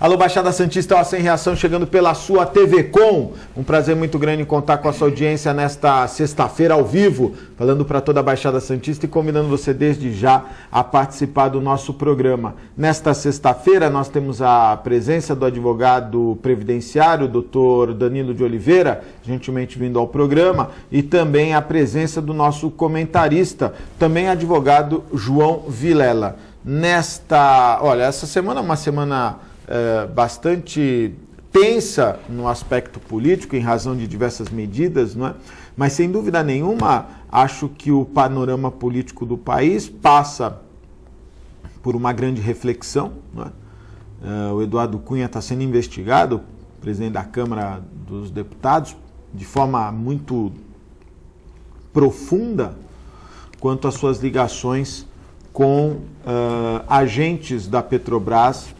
Alô, Baixada Santista, ó, Sem Reação, chegando pela sua TV Com. Um prazer muito grande em contar com a sua audiência nesta sexta-feira ao vivo, falando para toda a Baixada Santista e convidando você desde já a participar do nosso programa. Nesta sexta-feira nós temos a presença do advogado previdenciário, Dr. Danilo de Oliveira, gentilmente vindo ao programa, e também a presença do nosso comentarista, também advogado João Vilela. Olha, essa semana é uma semana bastante tensa no aspecto político, em razão de diversas medidas, não é? Mas sem dúvida nenhuma, acho que o panorama político do país passa por uma grande reflexão, não é? O Eduardo Cunha está sendo investigado, presidente da Câmara dos Deputados, de forma muito profunda quanto às suas ligações com agentes da Petrobras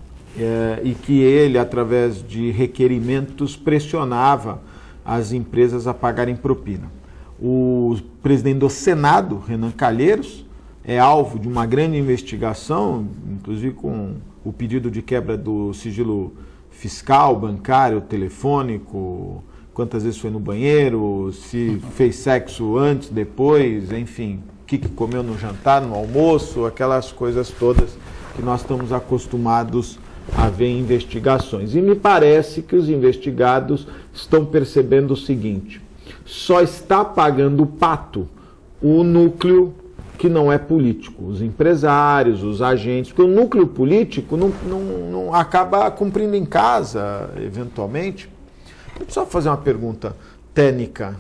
e que ele, através de requerimentos, pressionava as empresas a pagarem propina. O presidente do Senado, Renan Calheiros, é alvo de uma grande investigação, inclusive com o pedido de quebra do sigilo fiscal, bancário, telefônico, quantas vezes foi no banheiro, se fez sexo antes, depois, enfim, o que comeu no jantar, no almoço, aquelas coisas todas que nós estamos acostumados a ver em investigações. E me parece que os investigados estão percebendo o seguinte: só está pagando o pato o núcleo que não é político, os empresários, os agentes, porque o núcleo político não acaba cumprindo em casa, eventualmente. Deixa eu só fazer uma pergunta técnica,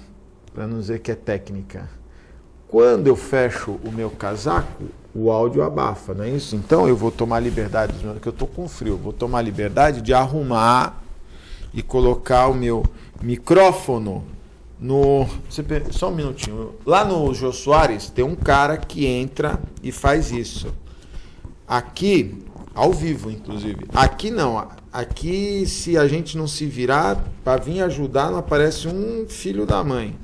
para não dizer que é técnica. Quando eu fecho o meu casaco, o áudio abafa, não é isso? Então eu vou tomar liberdade, porque eu estou com frio, vou tomar liberdade de arrumar e colocar o meu micrófono no... Só um minutinho. Lá no Jô Soares tem um cara que entra e faz isso. Aqui, ao vivo inclusive. Aqui não. Aqui, se a gente não se virar para vir ajudar, não aparece um filho da mãe.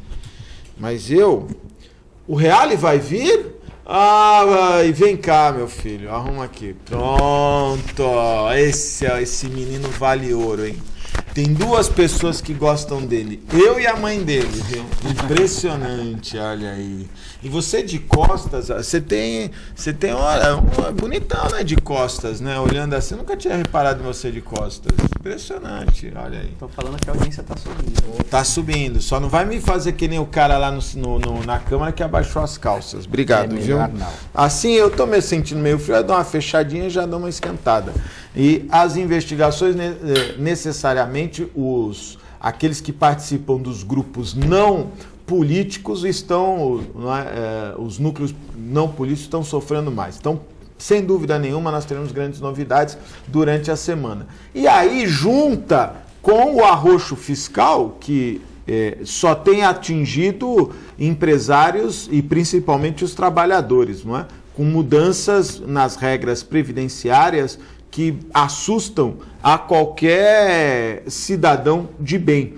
Mas o Reale vai vir? E vem cá, meu filho, arruma aqui. Pronto, esse menino vale ouro, hein? Tem duas pessoas que gostam dele, eu e a mãe dele, viu? Impressionante, olha aí. E você de costas, você tem olha, bonitão, né, de costas, né? Olhando assim, eu nunca tinha reparado em você de costas. Impressionante, olha aí. Tô falando que a audiência tá subindo. Tá subindo, só não vai me fazer que nem o cara lá na câmera que abaixou as calças. Obrigado, viu? Não. Assim eu tô me sentindo meio frio, eu dou uma fechadinha e já dou uma esquentada. E as investigações, necessariamente, aqueles que participam dos grupos não políticos os núcleos não políticos estão sofrendo mais. Então, sem dúvida nenhuma, nós teremos grandes novidades durante a semana. E aí, junta com o arroxo fiscal, que só tem atingido empresários e principalmente os trabalhadores, não é? Com mudanças nas regras previdenciárias que assustam a qualquer cidadão de bem.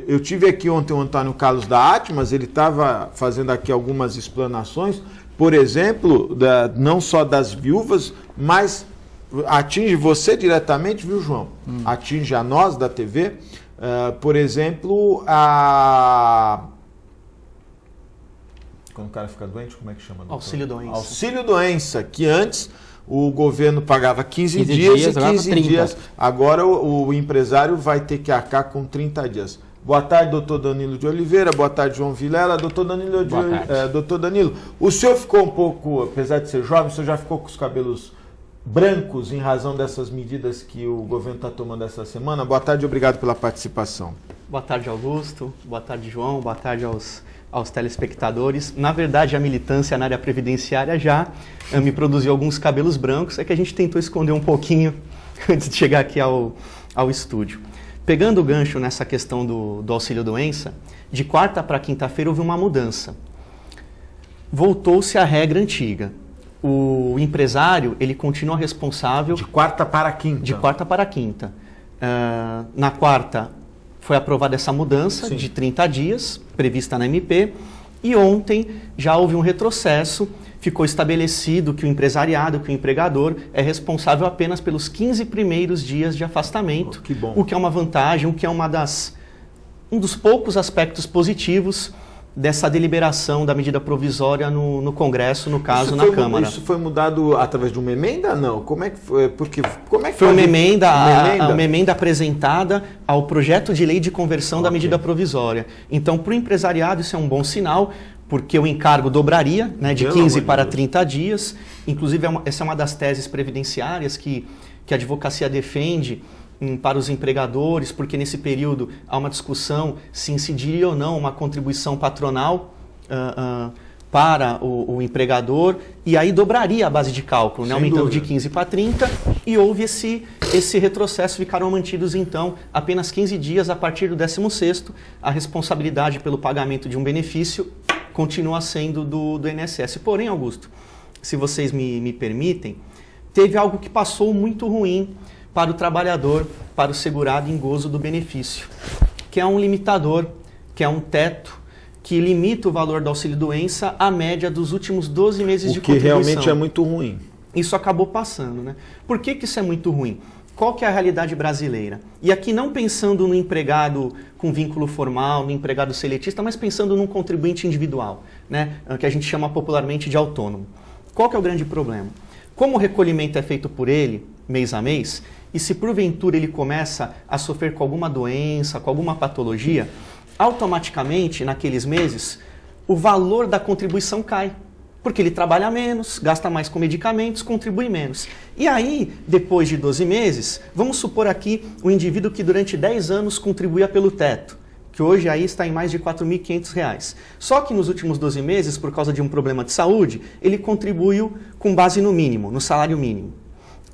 Eu tive aqui ontem o Antônio Carlos da Atmas, ele estava fazendo aqui algumas explanações, por exemplo, não só das viúvas, mas atinge você diretamente, viu, João? Atinge a nós da TV, por exemplo, quando o cara fica doente, como é que chama? Auxílio-doença. Auxílio-doença, que antes o governo pagava 15 dias e 15 dias. Agora o empresário vai ter que arcar com 30 dias. Boa tarde, doutor Danilo de Oliveira. Boa tarde, João Vilela. Doutor Danilo, o senhor ficou um pouco, apesar de ser jovem, o senhor já ficou com os cabelos brancos em razão dessas medidas que o governo está tomando essa semana? Boa tarde e obrigado pela participação. Boa tarde, Augusto. Boa tarde, João. Boa tarde aos telespectadores. Na verdade, a militância na área previdenciária já me produziu alguns cabelos brancos, é que a gente tentou esconder um pouquinho antes de chegar aqui ao estúdio. Pegando o gancho nessa questão do auxílio-doença, de quarta para quinta-feira houve uma mudança. Voltou-se à regra antiga. O empresário, ele continua responsável... De quarta para quinta. De quarta para quinta. Na quarta foi aprovada essa mudança de 30 dias, prevista na MP, e ontem já houve um retrocesso ficou estabelecido que o empresariado, que o empregador é responsável apenas pelos 15 primeiros dias de afastamento, que bom. O que é uma vantagem, o que é um dos poucos aspectos positivos dessa deliberação da medida provisória no Congresso, no caso, na Câmara. Isso foi mudado através de uma emenda? Não. Como é que foi? Foi uma emenda apresentada ao projeto de lei de conversão da medida provisória. Então, para o empresariado, isso é um bom sinal, porque o encargo dobraria, né, de 15 para 30 dias. Inclusive, essa é uma das teses previdenciárias que a advocacia defende para os empregadores, porque nesse período há uma discussão se incidiria ou não uma contribuição patronal para o empregador, e aí dobraria a base de cálculo, né, aumentando de 15 para 30, e houve esse retrocesso, ficaram mantidos então apenas 15 dias a partir do 16º, a responsabilidade pelo pagamento de um benefício continua sendo do INSS. Porém, Augusto, se vocês me permitem, teve algo que passou muito ruim para o trabalhador, para o segurado em gozo do benefício, que é um limitador, que é um teto, que limita o valor do auxílio-doença à média dos últimos 12 meses de contribuição. O que realmente é muito ruim. Isso acabou passando, né? Por que isso é muito ruim? Qual que é a realidade brasileira? E aqui não pensando no empregado com vínculo formal, no empregado seletista, mas pensando num contribuinte individual, né? Que a gente chama popularmente de autônomo. Qual que é o grande problema? Como o recolhimento é feito por ele, mês a mês, e se porventura ele começa a sofrer com alguma doença, com alguma patologia, automaticamente, naqueles meses, o valor da contribuição cai. Porque ele trabalha menos, gasta mais com medicamentos, contribui menos. E aí, depois de 12 meses, vamos supor aqui o indivíduo que durante 10 anos contribuía pelo teto, que hoje aí está em mais de R$ 4.500. Só que nos últimos 12 meses, por causa de um problema de saúde, ele contribuiu com base no mínimo, no salário mínimo.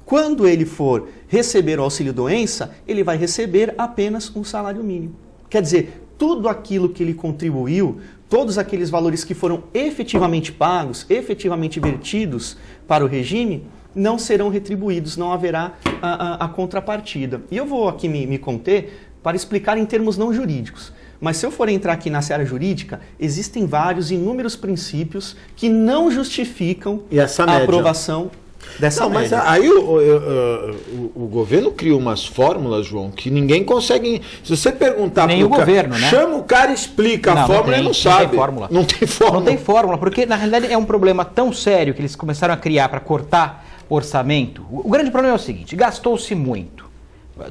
Quando ele for receber o auxílio-doença, ele vai receber apenas um salário mínimo. Quer dizer, tudo aquilo que ele contribuiu, todos aqueles valores que foram efetivamente pagos, efetivamente vertidos para o regime, não serão retribuídos, não haverá a contrapartida. E eu vou aqui me conter para explicar em termos não jurídicos. Mas se eu for entrar aqui na seara jurídica, existem inúmeros princípios que não justificam a aprovação dessa média. Mas aí o governo cria umas fórmulas, João, que ninguém consegue. Se você perguntar nem o governo, né? Chama o cara e explica a fórmula, ele não sabe. Não tem fórmula. Não tem fórmula. Não tem fórmula, porque na realidade é um problema tão sério que eles começaram a criar para cortar orçamento. O grande problema é o seguinte: gastou-se muito.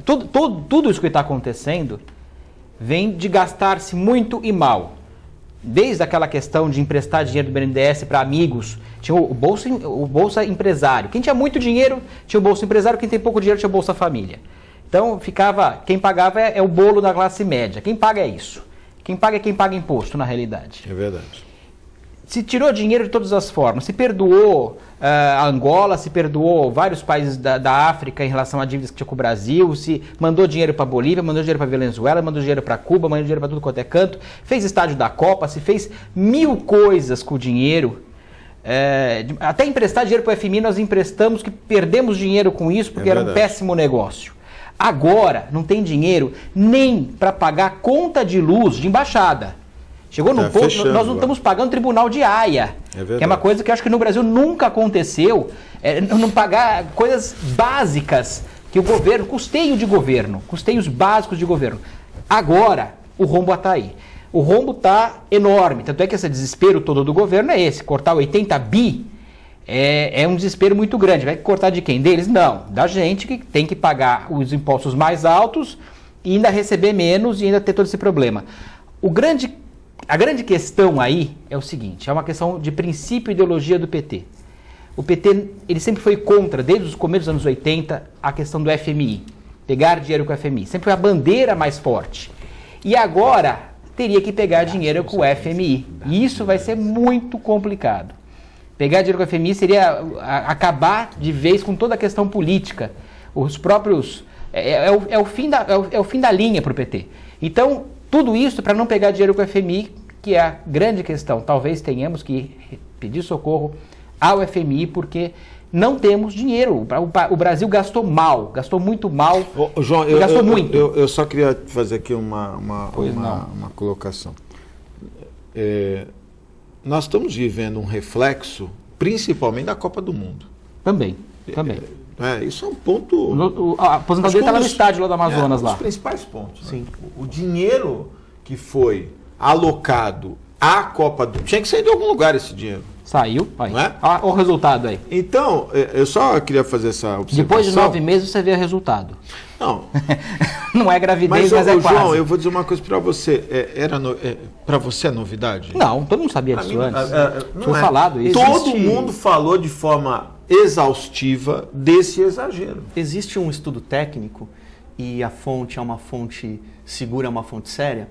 Tudo isso que está acontecendo vem de gastar-se muito e mal. Desde aquela questão de emprestar dinheiro do BNDES para amigos, tinha o Bolsa Empresário. Quem tinha muito dinheiro tinha o Bolsa Empresário, quem tem pouco dinheiro tinha o Bolsa Família. Então quem pagava é o bolo da classe média. Quem paga é isso. Quem paga é quem paga imposto, na realidade. É verdade. Se tirou dinheiro de todas as formas, se perdoou a Angola, se perdoou vários países da África em relação a dívidas que tinha com o Brasil, se mandou dinheiro para Bolívia, mandou dinheiro para Venezuela, mandou dinheiro para Cuba, mandou dinheiro para tudo quanto é canto, fez estádio da Copa, se fez 1000 coisas com o dinheiro. Até emprestar dinheiro para o FMI nós emprestamos, que perdemos dinheiro com isso porque era um péssimo negócio. Agora não tem dinheiro nem para pagar conta de luz de embaixada. Chegou num ponto, nós não estamos pagando tribunal de Haia, que é uma coisa que eu acho que no Brasil nunca aconteceu, não pagar coisas básicas que o governo, custeio de governo, custeios básicos de governo. Agora, o rombo está aí. O rombo está enorme, tanto é que esse desespero todo do governo é esse, cortar 80 bi é um desespero muito grande. Vai cortar de quem? Deles? Não, da gente que tem que pagar os impostos mais altos e ainda receber menos e ainda ter todo esse problema. A grande questão aí é o seguinte, é uma questão de princípio e ideologia do PT. O PT ele sempre foi contra, desde os começos dos anos 80, a questão do FMI, pegar dinheiro com o FMI. Sempre foi a bandeira mais forte. E agora teria que pegar dinheiro com o FMI. E isso vai ser muito complicado. Pegar dinheiro com o FMI seria acabar de vez com toda a questão política. Os próprios... É o fim da linha para o PT. Então, tudo isso para não pegar dinheiro com o FMI, que é a grande questão. Talvez tenhamos que pedir socorro ao FMI, porque não temos dinheiro. O Brasil gastou mal, gastou muito mal. João, gastou muito. Eu só queria fazer aqui uma colocação. Nós estamos vivendo um reflexo principalmente da Copa do Mundo. Também. Isso é um ponto... A aposentadoria estava no estádio lá do Amazonas. Um dos principais pontos. Sim. Né? O dinheiro que foi alocado à Copa do Mundo... Tinha que sair de algum lugar esse dinheiro. Saiu. Aí. Não é? Olha o resultado aí. Então, eu só queria fazer essa observação. Depois de 9 meses você vê o resultado. Não. Não é gravidez, mas é quase. João, eu vou dizer uma coisa para você. Para você é novidade? Não, todo mundo sabia disso antes. Não foi falado isso. Todo mundo falou de forma exaustiva desse exagero. Existe um estudo técnico, e a fonte é uma fonte segura, é uma fonte séria,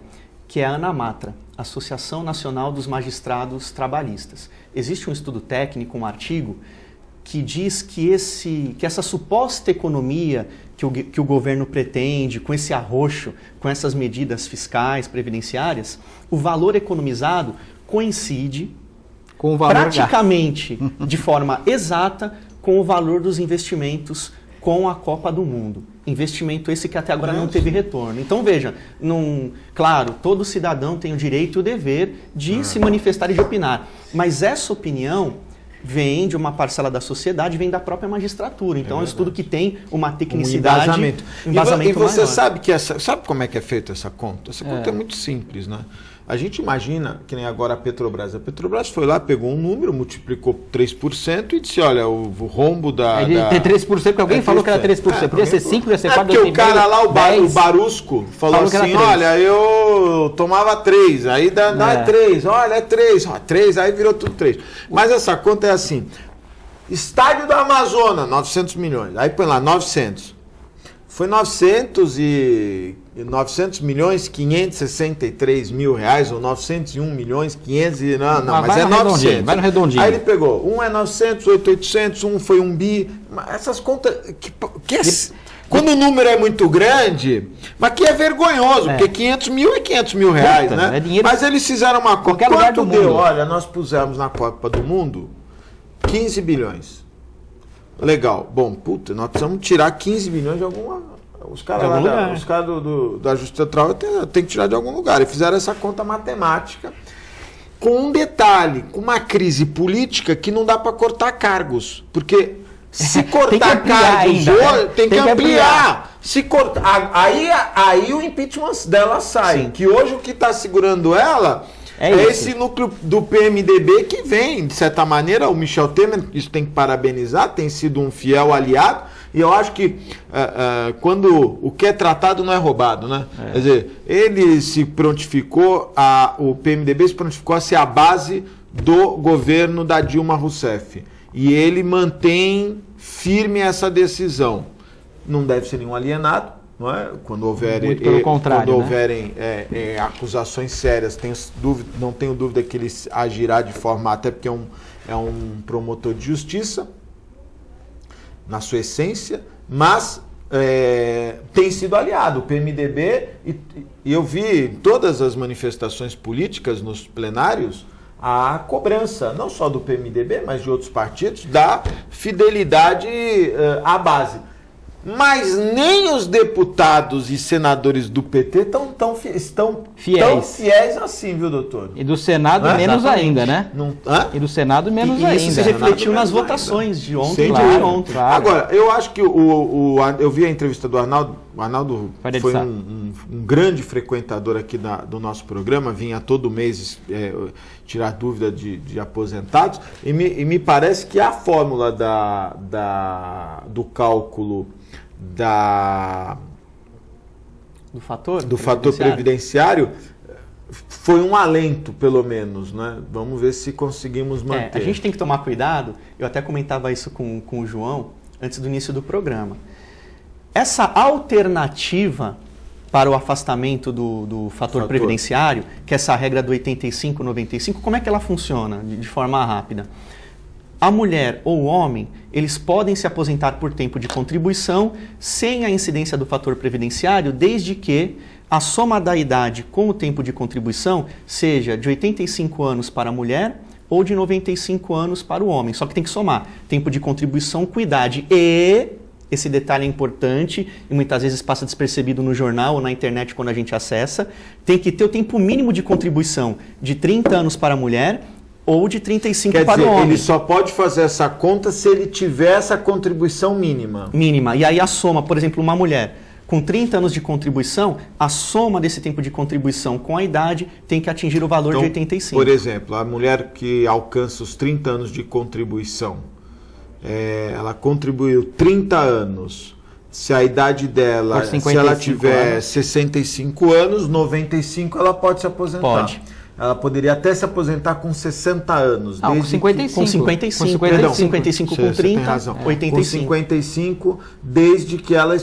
que é a ANAMATRA, Associação Nacional dos Magistrados Trabalhistas. Existe um estudo técnico, um artigo, que diz que essa suposta economia que o governo pretende, com esse arroxo, com essas medidas fiscais, previdenciárias, o valor economizado coincide com o valor praticamente de forma exata com o valor dos investimentos com a Copa do Mundo. Investimento esse que até agora não teve retorno. Então, veja, claro, todo cidadão tem o direito e o dever de se manifestar e de opinar. Mas essa opinião vem de uma parcela da sociedade, vem da própria magistratura. Então, é um estudo que tem uma tecnicidade, embasamento e você maior. Sabe que sabe como é que é feita essa conta? Essa conta é muito simples, né? A gente imagina, que nem agora a Petrobras. A Petrobras foi lá, pegou um número, multiplicou 3% e disse, olha, o rombo da... Tem 3% porque alguém falou que era 3%. Podia ser 5%, podia ser 4%, porque o cara lá, o Barusco, falou assim, olha, eu tomava 3, aí dá 3, olha, é 3, 3, aí virou tudo 3. Mas essa conta é assim, Estádio do Amazonas, 900 milhões, aí põe lá 900. Foi 900 milhões 563 mil reais, ou 901 milhões 500 e... Não, mas é 900. Vai no redondinho. Aí ele pegou, um é 900, 800, um foi 1 bi. Essas contas... Quando o número é muito grande, mas que é vergonhoso, porque 500 mil é 500 mil reais, né? Mas eles fizeram uma conta. Quanto deu? Olha, nós pusemos na Copa do Mundo 15 bilhões. Legal. Bom, nós precisamos tirar 15 bilhões de alguma... Os caras da Justiça Federal tem que tirar de algum lugar. E fizeram essa conta matemática com um detalhe, com uma crise política que não dá para cortar cargos. Porque se cortar cargos hoje, tem que ampliar. Se cortar, aí o impeachment dela sai. Sim. Que hoje o que está segurando ela... É esse núcleo do PMDB que vem, de certa maneira, o Michel Temer, isso tem que parabenizar, tem sido um fiel aliado, e eu acho que quando o que é tratado não é roubado, né? Quer dizer, ele se prontificou, o PMDB se prontificou a ser a base do governo da Dilma Rousseff, e ele mantém firme essa decisão. Não deve ser nenhum alienado, não é? Quando houverem acusações sérias, não tenho dúvida que ele agirá de forma, até porque é um promotor de justiça, na sua essência, mas tem sido aliado. O PMDB, e eu vi todas as manifestações políticas nos plenários, a cobrança, não só do PMDB, mas de outros partidos, da fidelidade à base. Mas nem os deputados e senadores do PT estão fiéis assim, viu, doutor? E do Senado menos ainda, né? E do Senado menos ainda. Isso se refletiu nas votações de ontem e de ontem. Claro. Agora, eu acho que eu vi a entrevista do Arnaldo. O Arnaldo foi um grande frequentador aqui do nosso programa, vinha todo mês tirar dúvida de aposentados, e me parece que a fórmula do cálculo do fator previdenciário foi um alento, pelo menos, né? Vamos ver se conseguimos manter. A gente tem que tomar cuidado, eu até comentava isso com o João antes do início do programa. Essa alternativa para o afastamento do fator previdenciário, que é essa regra do 85-95, como é que ela funciona de forma rápida? A mulher ou o homem, eles podem se aposentar por tempo de contribuição sem a incidência do fator previdenciário, desde que a soma da idade com o tempo de contribuição seja de 85 anos para a mulher ou de 95 anos para o homem. Só que tem que somar tempo de contribuição com idade. E esse detalhe é importante e muitas vezes passa despercebido no jornal ou na internet quando a gente acessa. Tem que ter o tempo mínimo de contribuição de 30 anos para a mulher ou de 35 Quer para dizer, o homem. ele só pode fazer essa conta se ele tiver essa contribuição mínima. Mínima. E aí a soma, por exemplo, uma mulher com 30 anos de contribuição, a soma desse tempo de contribuição com a idade tem que atingir o valor de 85. Por exemplo, a mulher que alcança os 30 anos de contribuição, ela contribuiu 30 anos. Se a idade dela, se ela tiver 65 anos, 95 ela pode se aposentar. Pode. Ela poderia até se aposentar com 60 anos. Não, com 55. Com 55. Perdão, 55 com 30, você tem razão. 85. Com 55, desde que ela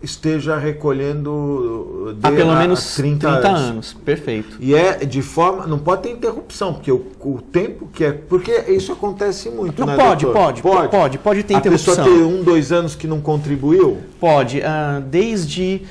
esteja recolhendo Há pelo menos 30 anos. Perfeito. E de forma... Não pode ter interrupção, porque o tempo que é... Porque isso acontece muito, Não, né, pode ter interrupção. A pessoa ter 2 anos que não contribuiu? Pode. Desde...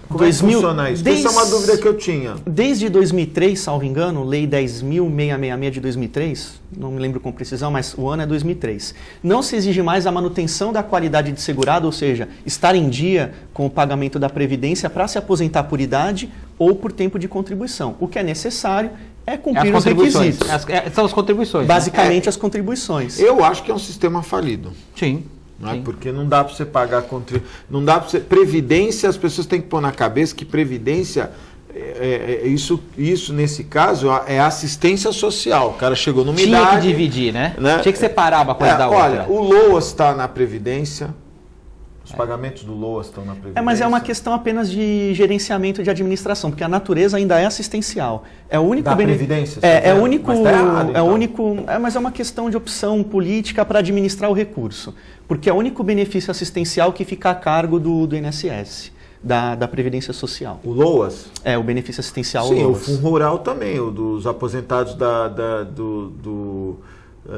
Como é que funciona isso? Essa é uma dúvida que eu tinha. Desde 2003, salvo engano, Lei 10.666 de 2003, não me lembro com precisão, mas o ano é 2003. Não se exige mais a manutenção da qualidade de segurado, ou seja, estar em dia com o pagamento da Previdência para se aposentar por idade ou por tempo de contribuição. O que é necessário é cumprir os requisitos. São as contribuições. Basicamente, as contribuições. Eu acho que é um sistema falido. Sim. Não é? Porque não dá para você pagar não dá para você... Previdência, as pessoas têm que pôr na cabeça que previdência, isso nesse caso, é assistência social. O cara chegou numa idade... Tinha que dividir, né? Tinha que separar uma coisa da outra. Olha, o LOAS está na Previdência, os pagamentos do LOAS estão na Previdência. Mas é uma questão apenas de gerenciamento de administração, porque a natureza ainda é assistencial. É o único Previdência? É o único. Mas tá errado, então. Mas é uma questão de opção política para administrar o recurso. Porque é o único benefício assistencial que fica a cargo do INSS, da Previdência Social. O LOAS? É, o benefício assistencial. Sim, LOAS. o Fundo Rural também, o dos aposentados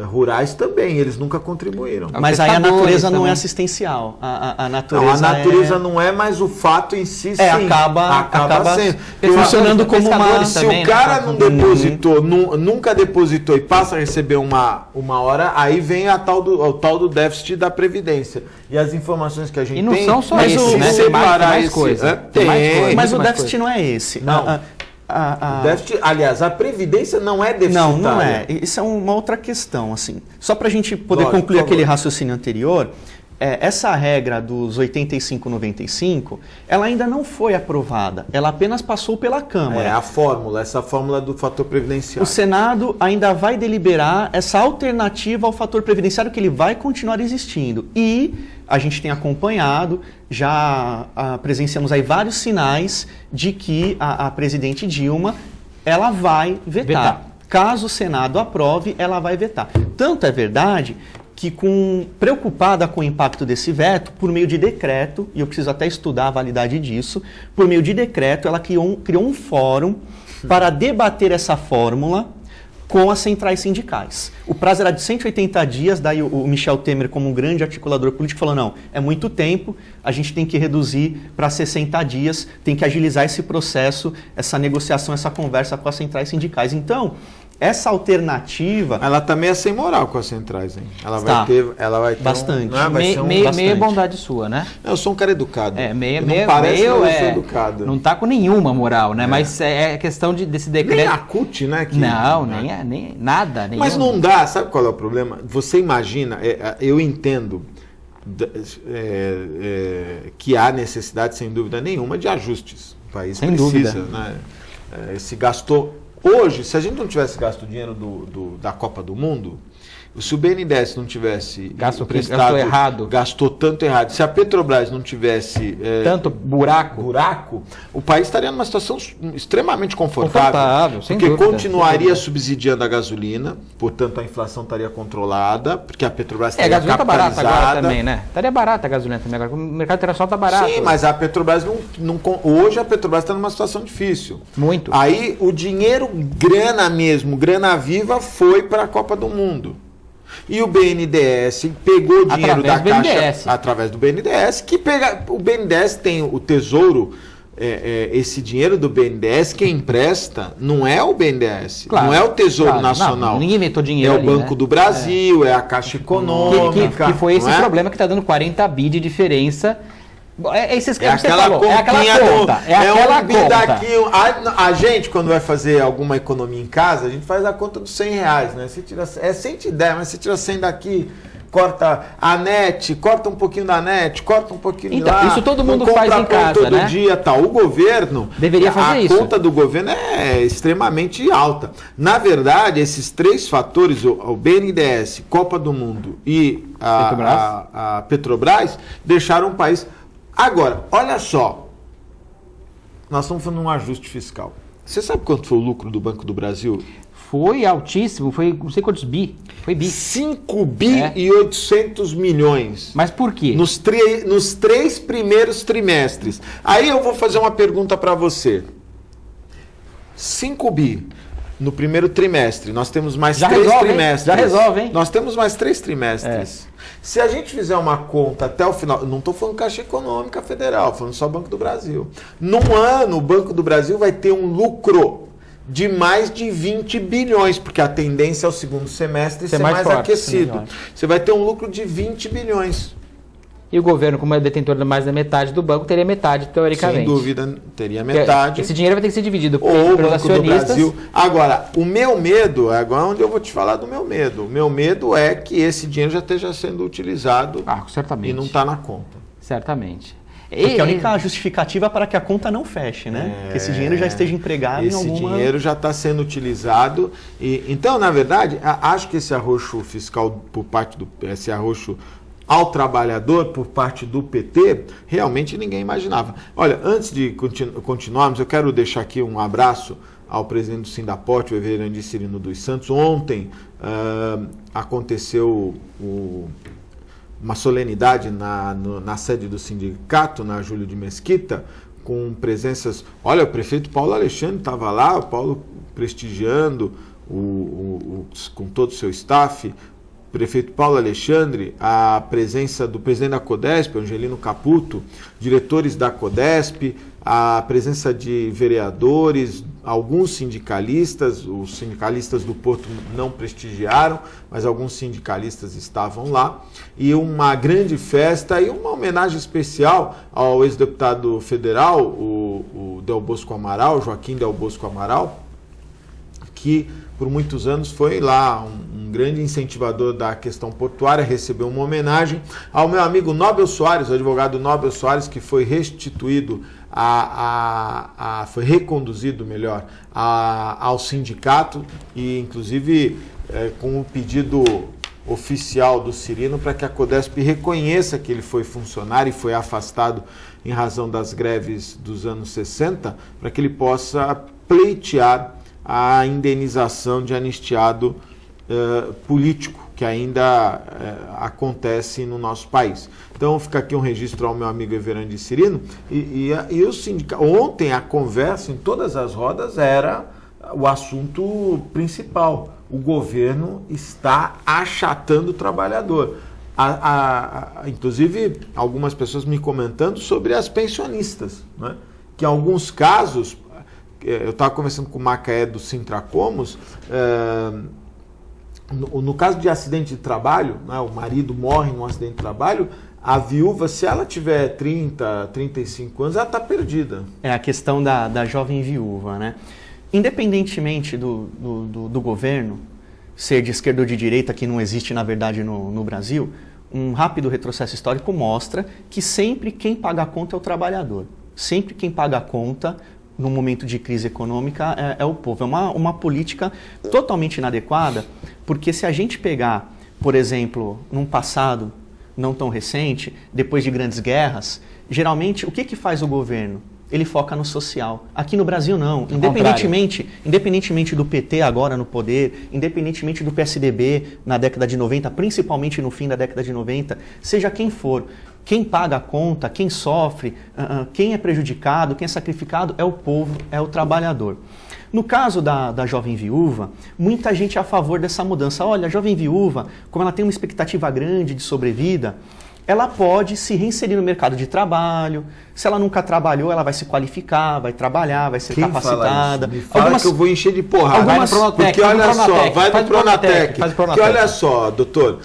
rurais também, eles nunca contribuíram. Mas aí a natureza não é assistencial. A natureza não é, mas o fato em si sim. Acaba sendo. Funcionando como uma... Se o cara não depositou, nunca depositou e passa a receber uma hora, aí vem o tal do déficit da Previdência. E as informações que a gente tem... E não são só isso, né? Tem mais coisa. Mas o déficit não é esse. Não. O déficit, aliás, a Previdência não é deficitária. Não é. Isso é uma outra questão, assim. Só para a gente poder concluir aquele raciocínio anterior, essa regra dos 85-95, ela ainda não foi aprovada. Ela apenas passou pela Câmara. Essa fórmula do fator previdenciário. O Senado ainda vai deliberar essa alternativa ao fator previdenciário, que ele vai continuar existindo. E a gente tem acompanhado, já presenciamos aí vários sinais de que a presidente Dilma, ela vai vetar. Caso o Senado aprove, ela vai vetar. Tanto é verdade que, preocupada com o impacto desse veto, por meio de decreto, e eu preciso até estudar a validade disso, por meio de decreto, ela criou um fórum para debater essa fórmula com as centrais sindicais. O prazo era de 180 dias, daí o Michel Temer, como um grande articulador político, falou, não, é muito tempo, a gente tem que reduzir para 60 dias, tem que agilizar esse processo, essa negociação, essa conversa com as centrais sindicais. Então, essa alternativa... Ela está meio sem moral com as centrais, hein? Ela vai ter bastante. Meia bondade sua, né? Eu sou um cara educado. Eu sou educado. Não está com nenhuma moral, né? Mas é questão desse decreto... Nem a CUT, né? Nem nada. Mas não dá, sabe qual é o problema? Você imagina, eu entendo que há necessidade, sem dúvida nenhuma, de ajustes. O país sem precisa, dúvida. Né? Se gastou... Hoje, se a gente não tivesse gasto o dinheiro da Copa do Mundo, se o BNDES não tivesse gastou tanto errado, se a Petrobras não tivesse tanto buraco, o país estaria numa situação extremamente confortável porque dúvida, continuaria subsidiando a gasolina, portanto a inflação estaria controlada, porque a Petrobras estaria capitalizada. A gasolina está barata agora também, né? Estaria barata a gasolina também agora, o mercado internacional está barato. Sim, mas a Petrobras hoje a Petrobras está numa situação difícil. Muito. Aí o dinheiro, grana viva, foi para a Copa do Mundo. E o BNDES pegou o dinheiro da Caixa através do BNDES, o BNDES tem o Tesouro, esse dinheiro do BNDES, quem empresta não é o BNDES, não é o Tesouro Nacional. Não, ninguém inventou dinheiro. É o Banco do Brasil, é a Caixa Econômica. Que foi esse problema que está dando 40 bi de diferença É aquela conta. A gente, quando vai fazer alguma economia em casa, a gente faz a conta dos R$100, né? Você tira, é 110, mas você tira 100 daqui, corta a net, corta um pouquinho da net, corta um pouquinho então, lá. Isso todo mundo faz em casa, todo né? dia, tal. O governo deveria fazer isso. A conta do governo é extremamente alta. Na verdade, esses três fatores, o BNDES, Copa do Mundo e a Petrobras, deixaram o país. Agora, olha só, nós estamos fazendo um ajuste fiscal. Você sabe quanto foi o lucro do Banco do Brasil? Foi altíssimo, foi não sei quantos bi. Foi bi. 5 bi e 800 milhões. Mas por quê? Nos 3 primeiros trimestres. Aí eu vou fazer uma pergunta para você. 5 bi no primeiro trimestre. Nós temos mais 3 trimestres. Já resolve, hein? Nós temos mais 3 trimestres. Se a gente fizer uma conta até o final, não estou falando Caixa Econômica Federal, falando só Banco do Brasil. Num ano, o Banco do Brasil vai ter um lucro de mais de 20 bilhões, porque a tendência é o segundo semestre ser mais forte, aquecido. Você vai ter um lucro de 20 bilhões. E o governo, como é detentor de mais da metade do banco, teria metade, teoricamente. Sem dúvida, teria metade. Esse dinheiro vai ter que ser dividido pelos acionistas. Brasil. Agora, o meu medo, agora onde eu vou te falar do meu medo. O meu medo é que esse dinheiro já esteja sendo utilizado certamente. E não está na conta. Certamente. Porque a única justificativa para que a conta não feche, né? Que esse dinheiro já esteja empregado em alguma... Esse dinheiro já está sendo utilizado. Então, na verdade, acho que esse arroxo fiscal por parte esse arroxo ao trabalhador por parte do PT, realmente ninguém imaginava. Olha, antes de continuarmos, eu quero deixar aqui um abraço ao presidente do Sindaporte, o Everandi Cirino dos Santos. Ontem aconteceu uma solenidade na sede do sindicato, na Júlio de Mesquita, com presenças... Olha, o prefeito Paulo Alexandre estava lá, o Paulo prestigiando com todo o seu staff, prefeito Paulo Alexandre, a presença do presidente da Codesp, Angelino Caputo, diretores da Codesp, a presença de vereadores, alguns sindicalistas, os sindicalistas do Porto não prestigiaram, mas alguns sindicalistas estavam lá, e uma grande festa e uma homenagem especial ao ex-deputado federal, o Del Bosco Amaral, Joaquim Del Bosco Amaral, que por muitos anos foi lá um grande incentivador da questão portuária, recebeu uma homenagem ao meu amigo Nobel Soares, o advogado Nobel Soares, que foi restituído, foi reconduzido, melhor, ao sindicato e, inclusive, com o pedido oficial do Cirino para que a Codesp reconheça que ele foi funcionário e foi afastado em razão das greves dos anos 60, para que ele possa pleitear a indenização de anistiado político que ainda acontece no nosso país. Então fica aqui um registro ao meu amigo Everandi Cirino e o sindicato. Ontem a conversa em todas as rodas era o assunto principal. O governo está achatando o trabalhador. Inclusive algumas pessoas me comentando sobre as pensionistas, né? Que em alguns casos, eu estava conversando com o Macaé do Sintracomos, no caso de acidente de trabalho, né, o marido morre num acidente de trabalho, a viúva, se ela tiver 30, 35 anos, ela está perdida. É a questão da jovem viúva, né? Independentemente do governo ser de esquerda ou de direita, que não existe na verdade no Brasil, um rápido retrocesso histórico mostra que sempre quem paga a conta é o trabalhador. Sempre quem paga a conta no momento de crise econômica é o povo. É uma política totalmente inadequada, porque se a gente pegar, por exemplo, num passado não tão recente, depois de grandes guerras, geralmente o que faz o governo? Ele foca no social. Aqui no Brasil não. Independentemente do PT agora no poder, independentemente do PSDB na década de 90, principalmente no fim da década de 90, seja quem for, quem paga a conta, quem sofre, quem é prejudicado, quem é sacrificado é o povo, é o trabalhador. No caso da jovem viúva, muita gente é a favor dessa mudança. Olha, a jovem viúva, como ela tem uma expectativa grande de sobrevida, ela pode se reinserir no mercado de trabalho. Se ela nunca trabalhou, ela vai se qualificar, vai trabalhar, vai ser capacitada. Me fala que eu vou encher de porrada. Vai no Pronatec, porque olha só, vai no Pronatec. Porque olha só, doutor,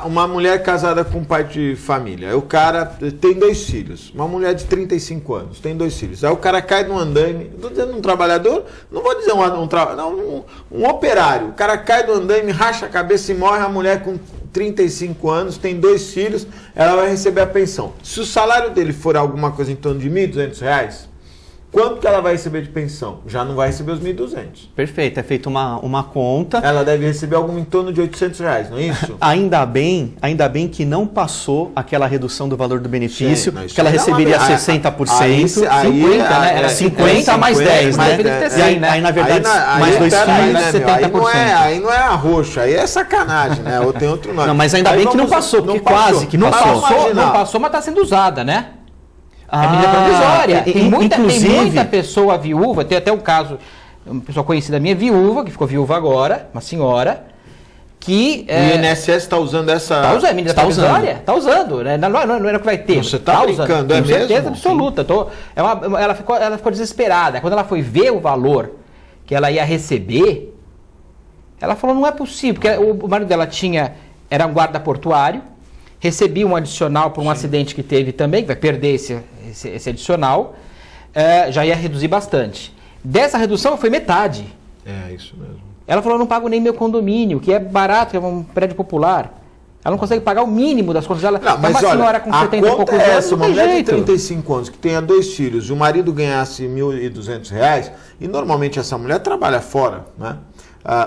uma mulher casada com um pai de família, o cara tem 2 filhos, uma mulher de 35 anos, tem 2 filhos. Aí o cara cai no andaime, estou dizendo um trabalhador, não vou dizer um operário, o cara cai do andaime, racha a cabeça e morre, a mulher com 35 anos, tem 2 filhos, ela vai receber a pensão. Se o salário dele for alguma coisa em torno de R$ 1.200, quanto que ela vai receber de pensão? Já não vai receber os 1.200. Perfeito, é feita uma conta. Ela deve receber algo em torno de R$ 800, não é isso? Ainda bem que não passou aquela redução do valor do benefício, Sim, que ela receberia 60%. Aí, 50, né? Era 50 mais 10, né? Aí, na verdade, mais 2 filhos, aí não é arroxo, aí é sacanagem, né? Ou tem outro nome. Não, mas ainda bem que não passou, porque quase que passou. Não passou, mas está sendo usada, né? É medida provisória. Tem muita pessoa viúva, tem até um caso, uma pessoa conhecida minha, viúva, que ficou viúva agora, uma senhora, que... O INSS está usando essa... Está usando, a medida provisória? Está usando, né? Não é o que vai ter. Você está brincando, é mesmo? Com certeza absoluta. Ela ficou desesperada. Quando ela foi ver o valor que ela ia receber, ela falou, não é possível, porque o marido dela era um guarda portuário, recebia um adicional por um acidente que teve também, que vai perder esse adicional, já ia reduzir bastante. Dessa redução foi metade. É, isso mesmo. Ela falou, eu não pago nem meu condomínio, que é barato, que é um prédio popular. Ela não consegue pagar o mínimo das contas dela. Não, mas uma senhora com 70 e poucos anos, uma mulher de 35 anos que tenha 2 filhos e o marido ganhasse R$ 1.200, e normalmente essa mulher trabalha fora, né?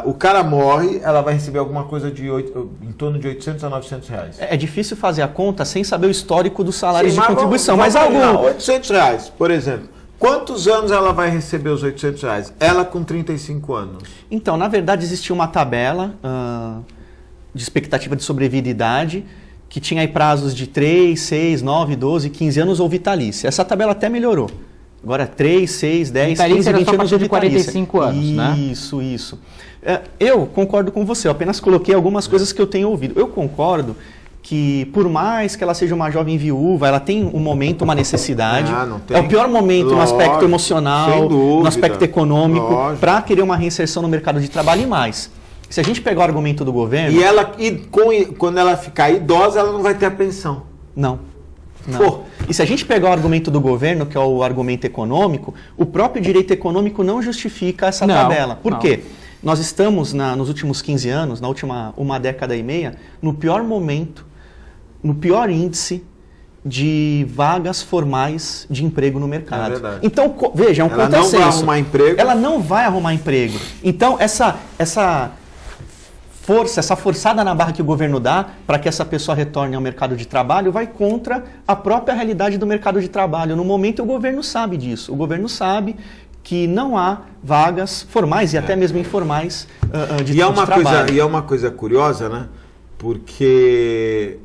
O cara morre, ela vai receber alguma coisa em torno de 800 a 900 reais. É difícil fazer a conta sem saber o histórico dos salários de contribuição. Mas algum... 800 reais, por exemplo. Quantos anos ela vai receber os 800 reais? Ela com 35 anos. Então, na verdade, existia uma tabela de expectativa de sobrevida e idade que tinha aí prazos de 3, 6, 9, 12, 15 anos ou vitalícia. Essa tabela até melhorou. Agora 3, 6, 10, 15, 20 anos de 45 anos, né? Isso. Eu concordo com você, eu apenas coloquei algumas coisas que eu tenho ouvido. Eu concordo que por mais que ela seja uma jovem viúva, ela tem um momento, uma necessidade. É o pior momento no aspecto emocional, no aspecto econômico, para querer uma reinserção no mercado de trabalho e mais. Se a gente pegar o argumento do governo... Quando ela ficar idosa, ela não vai ter a pensão. Não. E se a gente pegar o argumento do governo, que é o argumento econômico, o próprio direito econômico não justifica essa tabela. Por quê? Nós estamos, nos últimos 15 anos, na última uma década e meia, no pior momento, no pior índice de vagas formais de emprego no mercado. É verdade. Então, veja, é um contrassenso. Ela não vai arrumar emprego. Ela não vai arrumar emprego. Então, essa forçada na barra que o governo dá para que essa pessoa retorne ao mercado de trabalho vai contra a própria realidade do mercado de trabalho. No momento, o governo sabe disso. O governo sabe que não há vagas formais e até mesmo informais de trabalho. E é uma coisa curiosa, né? Porque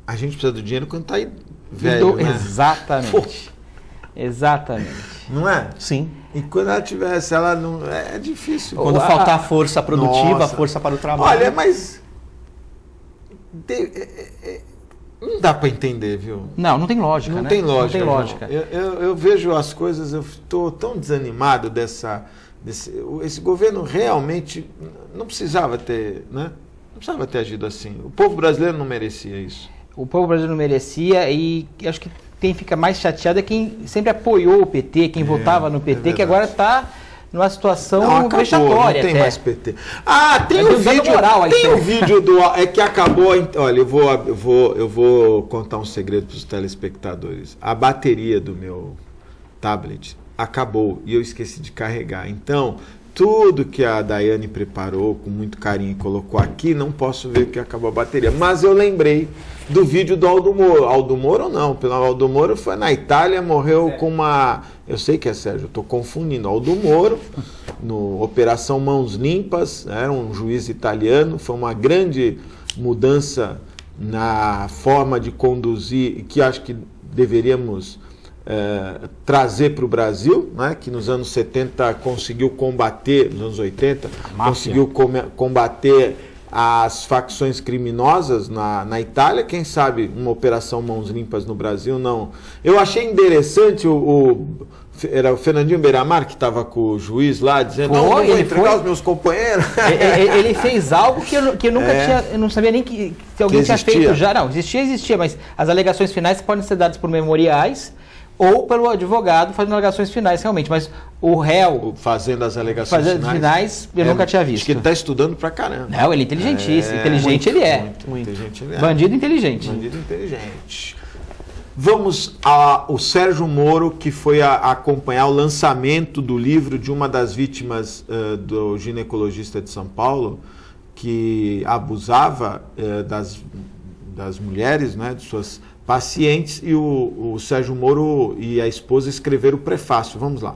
a gente precisa do dinheiro quando está aí velho, né? Exatamente. Não é? Sim. E quando ela tivesse, ela não... É difícil. Quando faltar força produtiva, força para o trabalho. Olha, mas... Não dá para entender, viu? Não tem lógica, Não né? tem lógica. Não tem lógica. Eu vejo as coisas, eu estou tão desanimado esse governo realmente não precisava ter, né? Não precisava ter agido assim. O povo brasileiro não merecia isso. O povo brasileiro não merecia e acho que quem fica mais chateado é quem sempre apoiou o PT, quem votava no PT, que agora está numa situação vexatória. Não tem mais PT. Tem o vídeo do... É que acabou... Olha, eu vou contar um segredo para os telespectadores. A bateria do meu tablet acabou e eu esqueci de carregar. Então, tudo que a Daiane preparou com muito carinho e colocou aqui, não posso ver porque acabou a bateria. Mas eu lembrei do vídeo do Aldo Moro. Aldo Moro não, pelo Aldo Moro foi na Itália, morreu com uma... Eu sei que é Sérgio, eu estou confundindo. Aldo Moro, no Operação Mãos Limpas, era um juiz italiano, foi uma grande mudança na forma de conduzir, que acho que deveríamos trazer para o Brasil, né, que nos anos 70 conseguiu combater, nos anos 80, conseguiu combater as facções criminosas na Itália, quem sabe uma operação Mãos Limpas no Brasil, não. Eu achei interessante era o Fernandinho Beiramar que estava com o juiz lá, dizendo, não vou entregar os meus companheiros. Ele fez algo que eu nunca tinha, eu não sabia nem que alguém tinha feito já. Não, existia, mas as alegações finais podem ser dadas por memoriais ou pelo advogado fazendo alegações finais, realmente. Mas o réu fazendo as alegações finais eu nunca tinha visto. Acho que ele está estudando pra caramba. Não, ele é inteligentíssimo. Inteligente ele é. Muito inteligente ele é. Bandido inteligente. Bandido inteligente. Vamos ao Sérgio Moro, que foi acompanhar o lançamento do livro de uma das vítimas do ginecologista de São Paulo, que abusava das mulheres, né, de suas pacientes, e o Sérgio Moro e a esposa escreveram o prefácio. Vamos lá.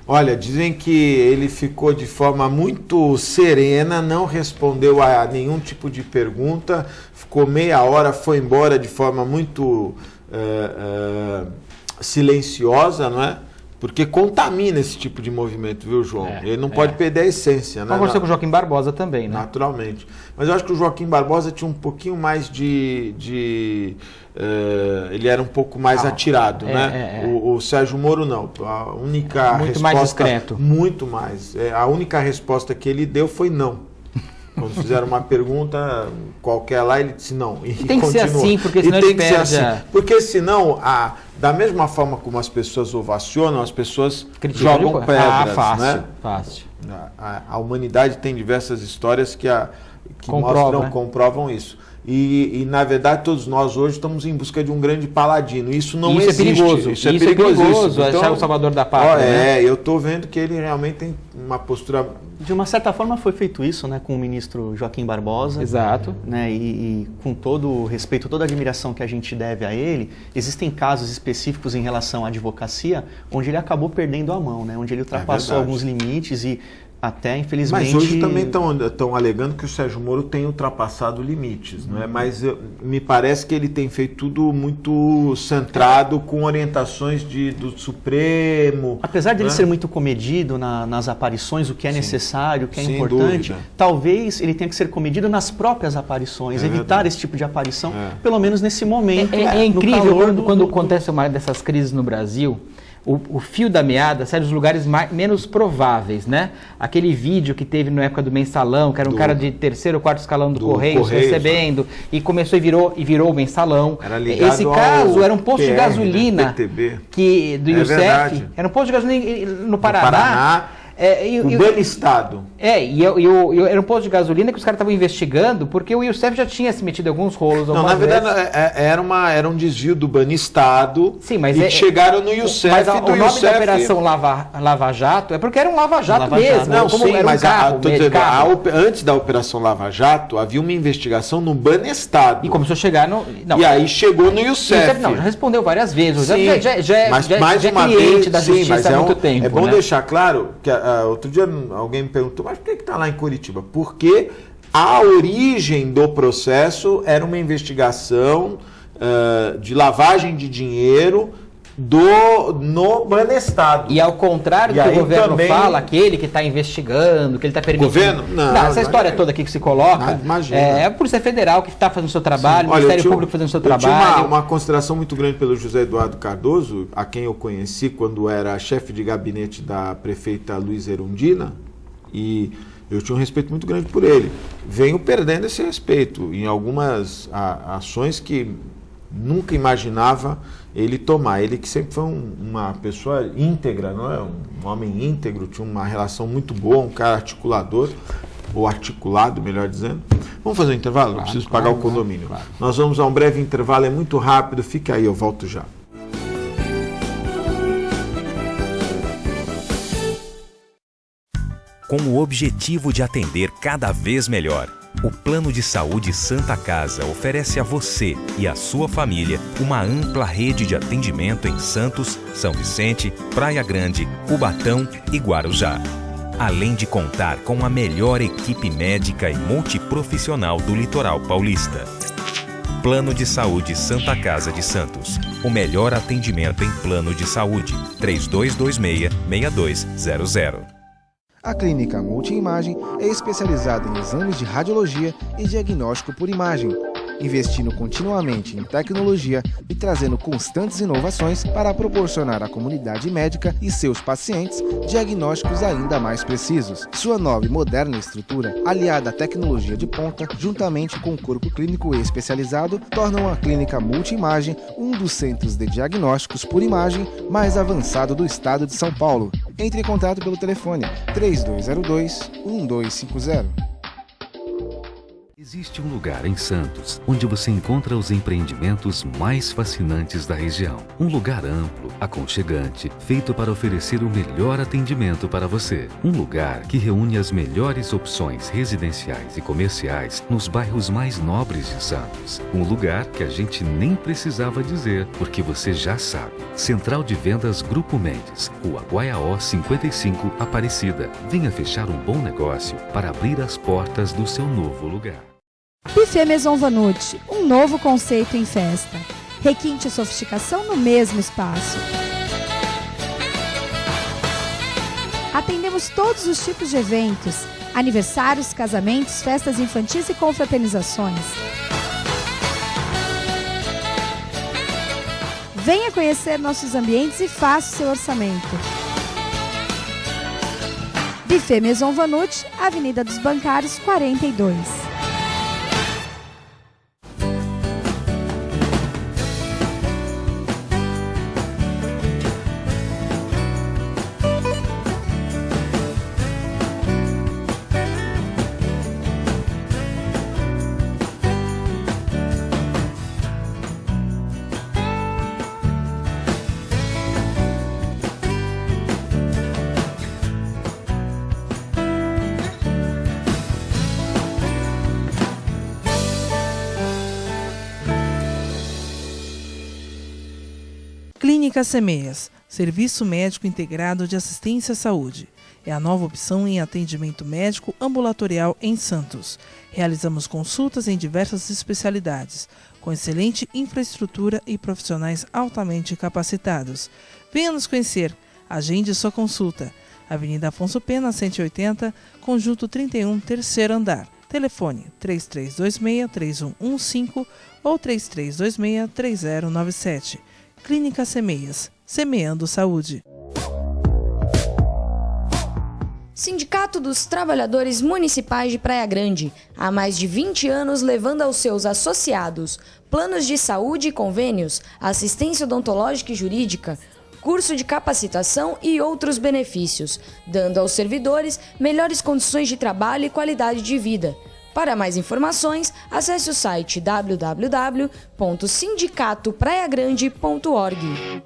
Olha, dizem que ele ficou de forma muito serena, não respondeu a nenhum tipo de pergunta, ficou meia hora, foi embora de forma muito silenciosa, não é? Porque contamina esse tipo de movimento, viu, João? Ele não pode perder a essência, né? Aconteceu com o Joaquim Barbosa também, né? Naturalmente. Mas eu acho que o Joaquim Barbosa tinha um pouquinho mais ele era um pouco mais atirado, né? O Sérgio Moro não. A única muito resposta... mais discreto. Muito mais. A única resposta que ele deu foi não. Quando fizeram uma pergunta qualquer lá, ele disse não. E tem que ser assim, porque senão ele perde Porque senão, da mesma forma como as pessoas ovacionam, as pessoas jogam pedras. Fácil, né? Fácil. A humanidade tem diversas histórias que comprovam isso. E, na verdade, todos nós hoje estamos em busca de um grande paladino. Isso não existe. É perigoso. Isso é perigoso. Então, achar o salvador da pátria. Né? Eu estou vendo que ele realmente tem uma postura... De uma certa forma foi feito isso, né, com o ministro Joaquim Barbosa. Exato. Né, e com todo o respeito, toda a admiração que a gente deve a ele, existem casos específicos em relação à advocacia onde ele acabou perdendo a mão, né, onde ele ultrapassou alguns limites e até, infelizmente... Mas hoje também estão alegando que o Sérgio Moro tem ultrapassado limites, não é? Mas me parece que ele tem feito tudo muito centrado com orientações do Supremo. Apesar de ele ser muito comedido nas aparições, o que é necessário, o que é importante, dúvida. Talvez ele tenha que ser comedido nas próprias aparições, evitar esse tipo de aparição, pelo menos nesse momento. É incrível quando acontece uma dessas crises no Brasil. O fio da meada sai dos lugares menos prováveis, né? Aquele vídeo que teve na época do Mensalão, que era um cara de terceiro ou quarto escalão do Correios recebendo, e começou e virou o Mensalão. Esse caso era um posto de gasolina do Youssef, era um posto de gasolina no Paraná. O Banestado. Era um posto de gasolina que os caras estavam investigando, porque o Youssef já tinha se metido em alguns rolos. Não, na verdade era um desvio do Banestado. Sim, mas chegaram no Youssef. Mas o nome da operação Lava Jato é porque era um Lava Jato mesmo. Não, sim, mas antes da operação Lava Jato havia uma investigação no Banestado. E começou a chegar no... Não, e aí chegou no Youssef. Não, já respondeu várias vezes. Mas mais uma cliente vez, da justiça há muito tempo. É bom deixar claro que outro dia alguém me perguntou, mas por que está lá em Curitiba? Porque a origem do processo era uma investigação de lavagem de dinheiro no Banestado. E ao contrário do que o governo fala, aquele que está investigando, que ele está permitindo... Governo? Não, essa história toda aqui que se coloca, é a Polícia Federal que está fazendo o seu trabalho, o Ministério Público fazendo o seu trabalho. Tinha uma consideração muito grande pelo José Eduardo Cardoso, a quem eu conheci quando era chefe de gabinete da prefeita Luiza Erundina, e eu tinha um respeito muito grande por ele. Venho perdendo esse respeito em algumas ações que nunca imaginava ele tomar. Ele que sempre foi uma pessoa íntegra, não é? Um homem íntegro, tinha uma relação muito boa, um cara articulador. ou articulado, melhor dizendo. Vamos fazer um intervalo? Eu preciso pagar o condomínio. Claro. Nós vamos a um breve intervalo, é muito rápido, fica aí, eu volto já. Com o objetivo de atender cada vez melhor, o Plano de Saúde Santa Casa oferece a você e a sua família uma ampla rede de atendimento em Santos, São Vicente, Praia Grande, Cubatão e Guarujá. Além de contar com a melhor equipe médica e multiprofissional do litoral paulista. Plano de Saúde Santa Casa de Santos. O melhor atendimento em plano de saúde. 3226-6200. A Clínica Multiimagem é especializada em exames de radiologia e diagnóstico por imagem, investindo continuamente em tecnologia e trazendo constantes inovações para proporcionar à comunidade médica e seus pacientes diagnósticos ainda mais precisos. Sua nova e moderna estrutura, aliada à tecnologia de ponta, juntamente com o corpo clínico especializado, tornam a Clínica Multiimagem um dos centros de diagnósticos por imagem mais avançado do estado de São Paulo. Entre em contato pelo telefone 3202-1250. Existe um lugar em Santos onde você encontra os empreendimentos mais fascinantes da região. Um lugar amplo, aconchegante, feito para oferecer o melhor atendimento para você. Um lugar que reúne as melhores opções residenciais e comerciais nos bairros mais nobres de Santos. Um lugar que a gente nem precisava dizer, porque você já sabe. Central de Vendas Grupo Mendes, Rua Guaiaó 55, Aparecida. Venha fechar um bom negócio para abrir as portas do seu novo lugar. Buffet Maison Vanucci, um novo conceito em festa. Requinte e sofisticação no mesmo espaço. Atendemos todos os tipos de eventos, aniversários, casamentos, festas infantis e confraternizações. Venha conhecer nossos ambientes e faça o seu orçamento. Buffet Maison Vanucci, Avenida dos Bancários, 42. Clínica Semeias, Serviço Médico Integrado de Assistência à Saúde. É a nova opção em atendimento médico ambulatorial em Santos. Realizamos consultas em diversas especialidades, com excelente infraestrutura e profissionais altamente capacitados. Venha nos conhecer. Agende sua consulta. Avenida Afonso Pena, 180, Conjunto 31, terceiro andar. Telefone 3326-3115 ou 3326-3097. Clínica Semeias, semeando saúde. Sindicato dos Trabalhadores Municipais de Praia Grande, há mais de 20 anos levando aos seus associados planos de saúde e convênios, assistência odontológica e jurídica, curso de capacitação e outros benefícios, dando aos servidores melhores condições de trabalho e qualidade de vida. Para mais informações, acesse o site www.sindicatopraiagrande.org.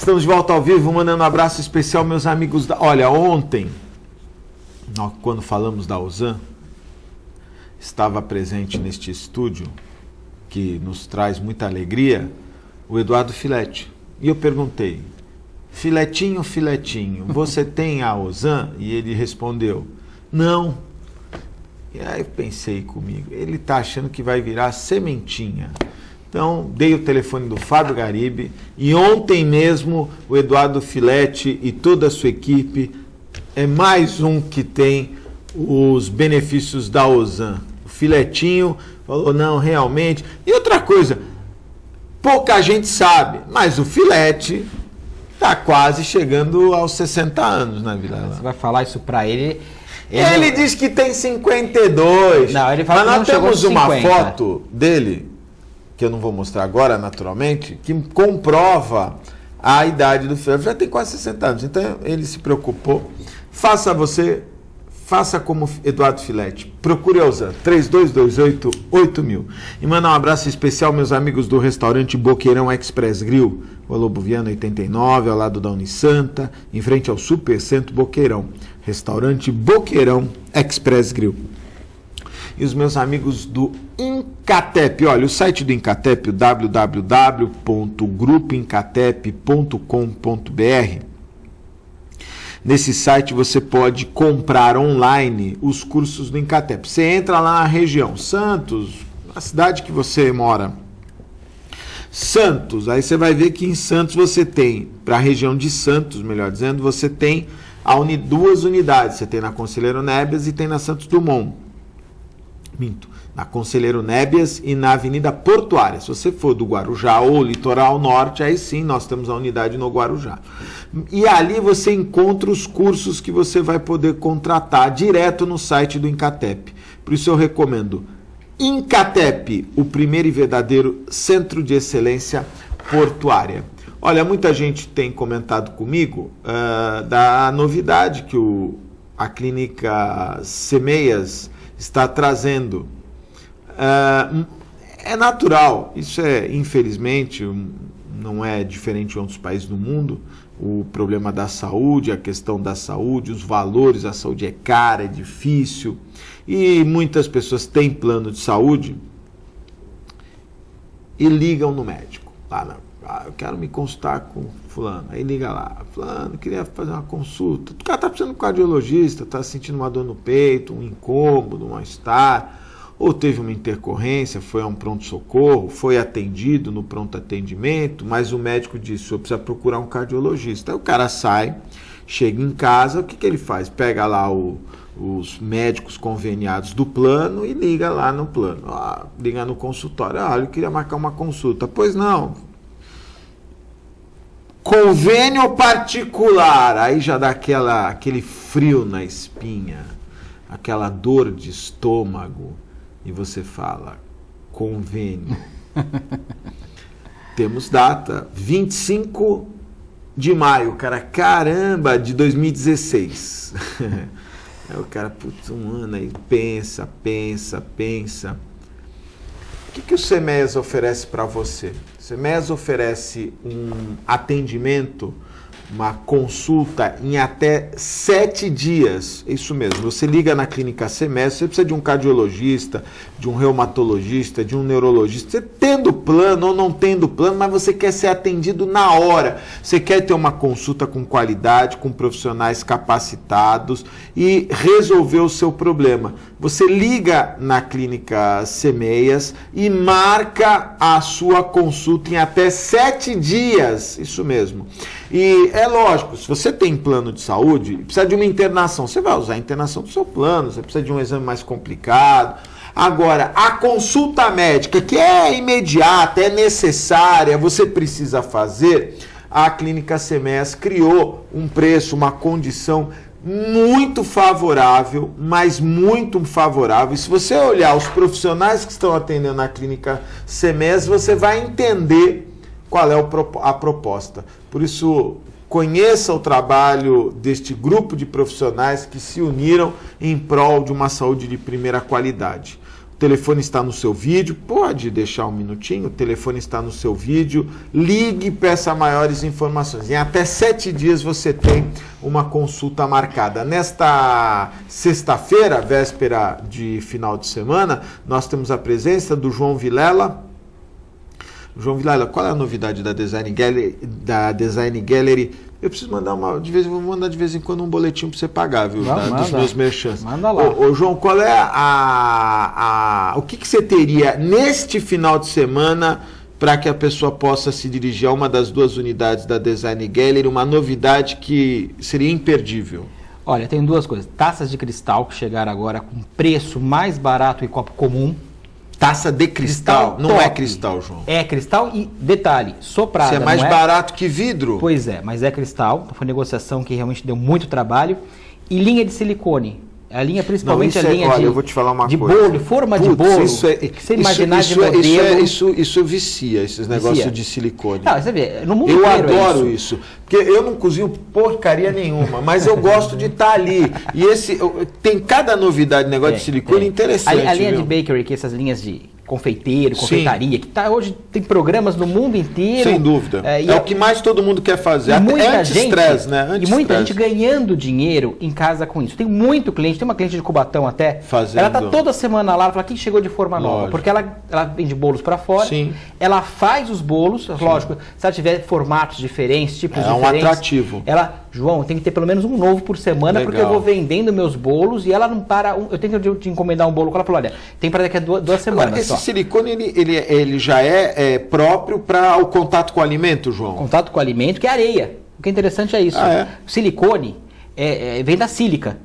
Estamos de volta ao vivo, mandando um abraço especial, meus amigos da... Olha, ontem, quando falamos da Ausan, estava presente neste estúdio, que nos traz muita alegria, o Eduardo Filete. E eu perguntei, Filetinho, Filetinho, você tem a Ausan? E ele respondeu, não. E aí eu pensei comigo, ele está achando que vai virar sementinha. Então, dei o telefone do Fábio Garibe e ontem mesmo o Eduardo Filetti e toda a sua equipe é mais um que tem os benefícios da Ozan. O Filetinho falou, não, realmente. E outra coisa, pouca gente sabe, mas o Filetti está quase chegando aos 60 anos, né, Vilela? Você vai falar isso para ele... Ele diz que tem 52. Não, ele fala mas que nós não chegou temos aos uma 50. foto dele, que eu não vou mostrar agora, naturalmente, que comprova a idade do Filetti. Já tem quase 60 anos, então ele se preocupou. Faça como Eduardo Filetti. Procure a Ozan, 3228-8000. E mandar um abraço especial, meus amigos do restaurante Boqueirão Express Grill, o Lobo Viana 89, ao lado da Unisanta, em frente ao Supercentro Boqueirão. Restaurante Boqueirão Express Grill. E os meus amigos do Incatep, olha, o site do Incatep, www.grupoincatep.com.br. Nesse site você pode comprar online os cursos do Incatep. Você entra lá na região Santos, a cidade que você mora, Santos, aí você vai ver que em Santos você tem, para a região de Santos, melhor dizendo, você tem duas unidades. Você tem na Conselheiro Nébias e tem na Santos Dumont. Minto. Na Conselheiro Nébias e na Avenida Portuária. Se você for do Guarujá ou Litoral Norte, aí sim nós temos a unidade no Guarujá. E ali você encontra os cursos que você vai poder contratar direto no site do Incatep. Por isso eu recomendo Incatep, o primeiro e verdadeiro centro de excelência portuária. Olha, muita gente tem comentado comigo da novidade que a clínica Semeias está trazendo. É natural, isso infelizmente, não é diferente em outros países do mundo, o problema da saúde, a questão da saúde, os valores, a saúde é cara, é difícil, e muitas pessoas têm plano de saúde e ligam no médico, eu quero me consultar com fulano, aí liga lá, fulano, queria fazer uma consulta, o cara está precisando de um cardiologista, está sentindo uma dor no peito, um incômodo, um mal-estar, ou teve uma intercorrência, foi a um pronto-socorro, foi atendido no pronto-atendimento, mas o médico disse, o senhor precisa procurar um cardiologista. Aí o cara sai, chega em casa, o que ele faz? Pega lá os médicos conveniados do plano e liga lá no plano, liga no consultório, eu queria marcar uma consulta. Pois não, convênio particular, aí já dá aquele frio na espinha, aquela dor de estômago, e você fala, convênio. Temos data, 25 de maio, cara, caramba, de 2016. Aí o cara, putz, um ano aí, pensa. O que o Semeias oferece para você? O Semeias oferece um atendimento, uma consulta em até 7 dias. Isso mesmo, você liga na clínica Semeias, você precisa de um cardiologista, de um reumatologista, de um neurologista, você tendo plano ou não tendo plano, mas você quer ser atendido na hora, você quer ter uma consulta com qualidade, com profissionais capacitados e resolver o seu problema. Você liga na clínica Semeias e marca a sua consulta em até 7 dias, isso mesmo. E é lógico, se você tem plano de saúde e precisa de uma internação, você vai usar a internação do seu plano, você precisa de um exame mais complicado. Agora, a consulta médica, que é imediata, é necessária, você precisa fazer, a Clínica Semeias criou um preço, uma condição muito favorável, mas muito favorável. E se você olhar os profissionais que estão atendendo na Clínica Semeias, você vai entender qual é a proposta. Por isso, conheça o trabalho deste grupo de profissionais que se uniram em prol de uma saúde de primeira qualidade. O telefone está no seu vídeo, pode deixar um minutinho, o telefone está no seu vídeo, ligue e peça maiores informações. Em até 7 dias você tem uma consulta marcada. Nesta sexta-feira, véspera de final de semana, nós temos a presença do João Vilela. João Vilela, qual é a novidade da Design Gallery? Eu preciso mandar vou mandar de vez em quando um boletim para você pagar, viu? Dos meus merchants. Manda lá. Ô, João, qual é o que você teria neste final de semana para que a pessoa possa se dirigir a uma das 2 unidades da Design Gallery, uma novidade que seria imperdível? Olha, tem 2 coisas. Taças de cristal que chegaram agora com preço mais barato e copo comum. Taça de cristal? Não top. É cristal, João. É cristal e, detalhe, soprada. Isso é mais barato que vidro? Pois é, mas é cristal. Foi uma negociação que realmente deu muito trabalho. E linha de silicone. A linha, principalmente a linha olha, eu vou te falar uma de coisa. bolo, forma de bolo. Você imaginar de modelo. Isso vicia, esses negócios de silicone. Não, você vê, no mundo eu inteiro adoro isso. Porque eu não cozinho porcaria nenhuma, mas eu gosto de estar ali. E tem cada novidade, negócio de silicone interessante. A linha de bakery, que essas linhas de confeiteiro, confeitaria, que hoje tem programas no mundo inteiro. Sem dúvida. É o que mais todo mundo quer fazer. Anti-estresse, né? E muita gente ganhando dinheiro em casa com isso. Tem muito cliente, tem uma cliente de Cubatão até. Fazendo. Ela tá toda semana lá, ela fala, quem chegou de forma nova? Porque ela vende bolos para fora. Sim. Ela faz os bolos, lógico, se ela tiver formatos diferentes, tipos diferentes. É um atrativo. Ela, João, tem que ter pelo menos um novo por semana, porque eu vou vendendo meus bolos e ela não para. Eu tenho que te encomendar um bolo com ela, falou, olha, tem para daqui a 2 semanas. Agora, esse silicone, ele já é próprio para o contato com o alimento, João? Contato com o alimento, que é areia. O que é interessante é isso. O silicone vem da sílica.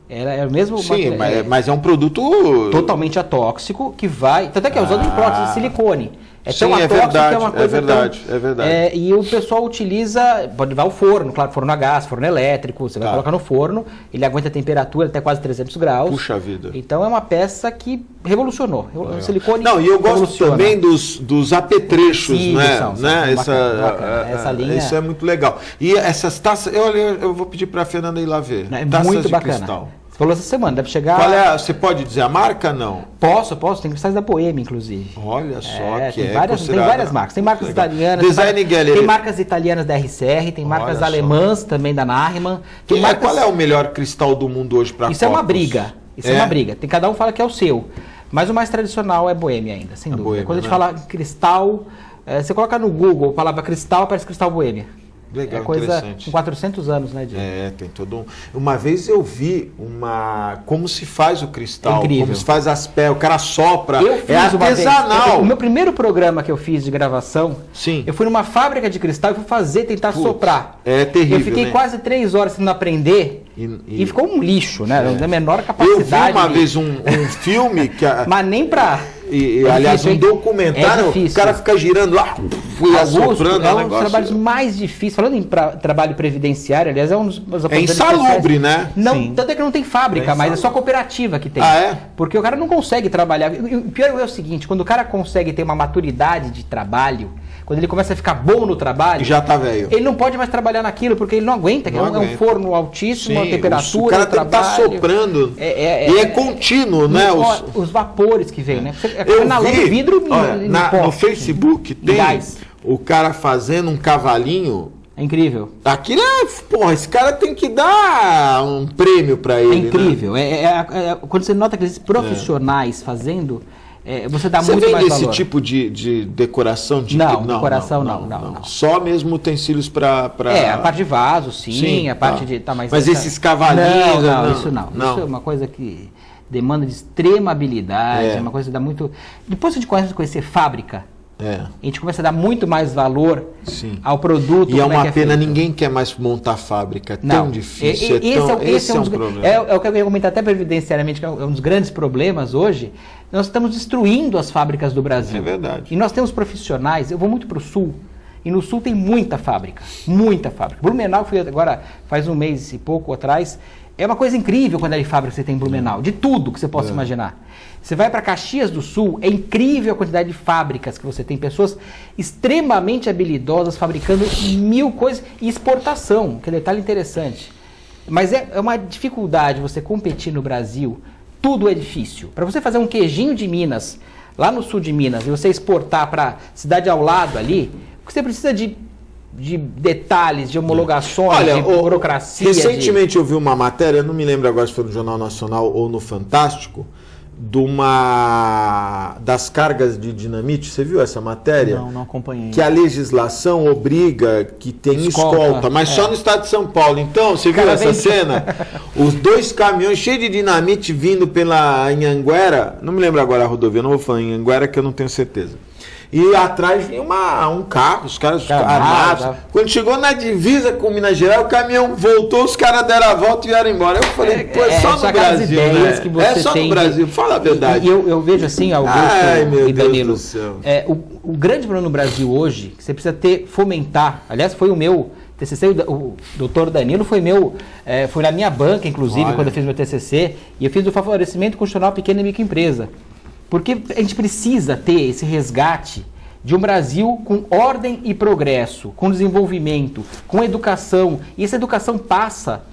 É o mesmo. Sim, mas é um produto totalmente atóxico que vai. Tanto é que é usado em prótese de silicone. Sim, é verdade, é verdade. E o pessoal utiliza, pode levar ao forno, claro, forno a gás, forno elétrico, você vai colocar no forno, ele aguenta a temperatura até quase 300 graus. Puxa vida. Então é uma peça que revolucionou. O silicone Não, e eu gosto também dos apetrechos, né? Essa linha. Isso é muito legal. E essas taças, eu vou pedir para a Fernanda ir lá ver. É taças muito de bacana. Cristal. Você falou essa semana, deve chegar... Você pode dizer a marca, não? Posso, tem cristais da Boêmia, inclusive. Tem várias marcas. Tem marcas italianas, Design Gallery. Tem marcas italianas da RCR, tem marcas alemãs também da Narman. Qual é o melhor cristal do mundo hoje para copos? Isso é uma briga. É uma briga. Cada um fala que é o seu. Mas o mais tradicional é Boêmia ainda, sem dúvida. Boêmia, quando a gente fala cristal, você coloca no Google a palavra cristal, aparece cristal Boêmia. Legal, coisa interessante. Com 400 anos, né, Diego? Tem todo Uma vez eu vi como se faz o cristal, como se faz as pedras, o cara sopra, artesanal. O meu primeiro programa que eu fiz de gravação, sim, eu fui numa fábrica de cristal e fui tentar soprar. É terrível, eu fiquei quase 3 horas tentando aprender e ficou um lixo, né? Da menor capacidade. Eu vi uma vez um filme que... Mas nem pra... aliás, um documentário, o cara fica girando lá, assoprando. É um dos trabalhos mais difíceis. Falando em trabalho previdenciário, aliás, é um dos... É insalubre, né? Não, tanto é que não tem fábrica, mas é só cooperativa que tem. Porque o cara não consegue trabalhar. O pior é o seguinte, quando o cara consegue ter uma maturidade de trabalho, quando ele começa a ficar bom no trabalho... Já tá velho. Ele não pode mais trabalhar naquilo, porque ele não aguenta. É um forno altíssimo, a temperatura, o cara tem que estar soprando. E é contínuo, né? Os vapores que vêm, né? Eu vi, vidro no Facebook tem o cara fazendo um cavalinho. É incrível. Aquilo esse cara tem que dar um prêmio para ele. É incrível. Né? Quando você nota aqueles profissionais fazendo, você dá muito mais valor. Você vende esse tipo de decoração? Decoração não. Só mesmo utensílios para... a parte de vaso, sim. A parte de... Mas esses cavalinhos... Isso não. Isso é uma coisa que... demanda de extrema habilidade, uma coisa que dá muito... Depois que a gente começa a conhecer fábrica, a gente começa a dar muito mais valor ao produto. E é uma pena, ninguém quer mais montar fábrica, é tão difícil. Esse é um problema. É o que eu ia comentar até previdenciariamente, que é um dos grandes problemas hoje. Nós estamos destruindo as fábricas do Brasil. É verdade. E nós temos profissionais, eu vou muito para o Sul, e no Sul tem muita fábrica. Blumenau, fui agora faz um mês e pouco atrás. É uma coisa incrível quando é de fábrica que você tem em Blumenau, de tudo que você possa imaginar. Você vai para Caxias do Sul, é incrível a quantidade de fábricas que você tem, pessoas extremamente habilidosas fabricando 1000 coisas e exportação, que é um detalhe interessante. Mas é uma dificuldade você competir no Brasil, tudo é difícil. Para você fazer um queijinho de Minas, lá no sul de Minas, e você exportar para a cidade ao lado ali, você precisa de detalhes, de homologações, de burocracia. Recentemente eu vi uma matéria, não me lembro agora se foi no Jornal Nacional ou no Fantástico, das cargas de dinamite. Você viu essa matéria? Não acompanhei. Que a legislação obriga que tem escolta, mas só no estado de São Paulo. Então, você viu essa cena? Os 2 caminhões cheios de dinamite vindo pela Anhanguera, não me lembro agora a rodovia, não vou falar em Anhanguera que eu não tenho certeza. E atrás vinha um carro, os caras armados. Quando chegou na divisa com Minas Gerais, o caminhão voltou, os caras deram a volta e vieram embora. Eu falei, pô, é só no Brasil, né? Que você é só no Brasil, fala a verdade. E eu vejo assim, Augusto e Danilo, Deus do céu. O grande problema no Brasil hoje, que você precisa fomentar, aliás, foi o meu TCC, o doutor Danilo foi na minha banca, inclusive, quando eu fiz meu TCC, e eu fiz o favorecimento constitucional à pequena e microempresa. Porque a gente precisa ter esse resgate de um Brasil com ordem e progresso, com desenvolvimento, com educação. E essa educação passa,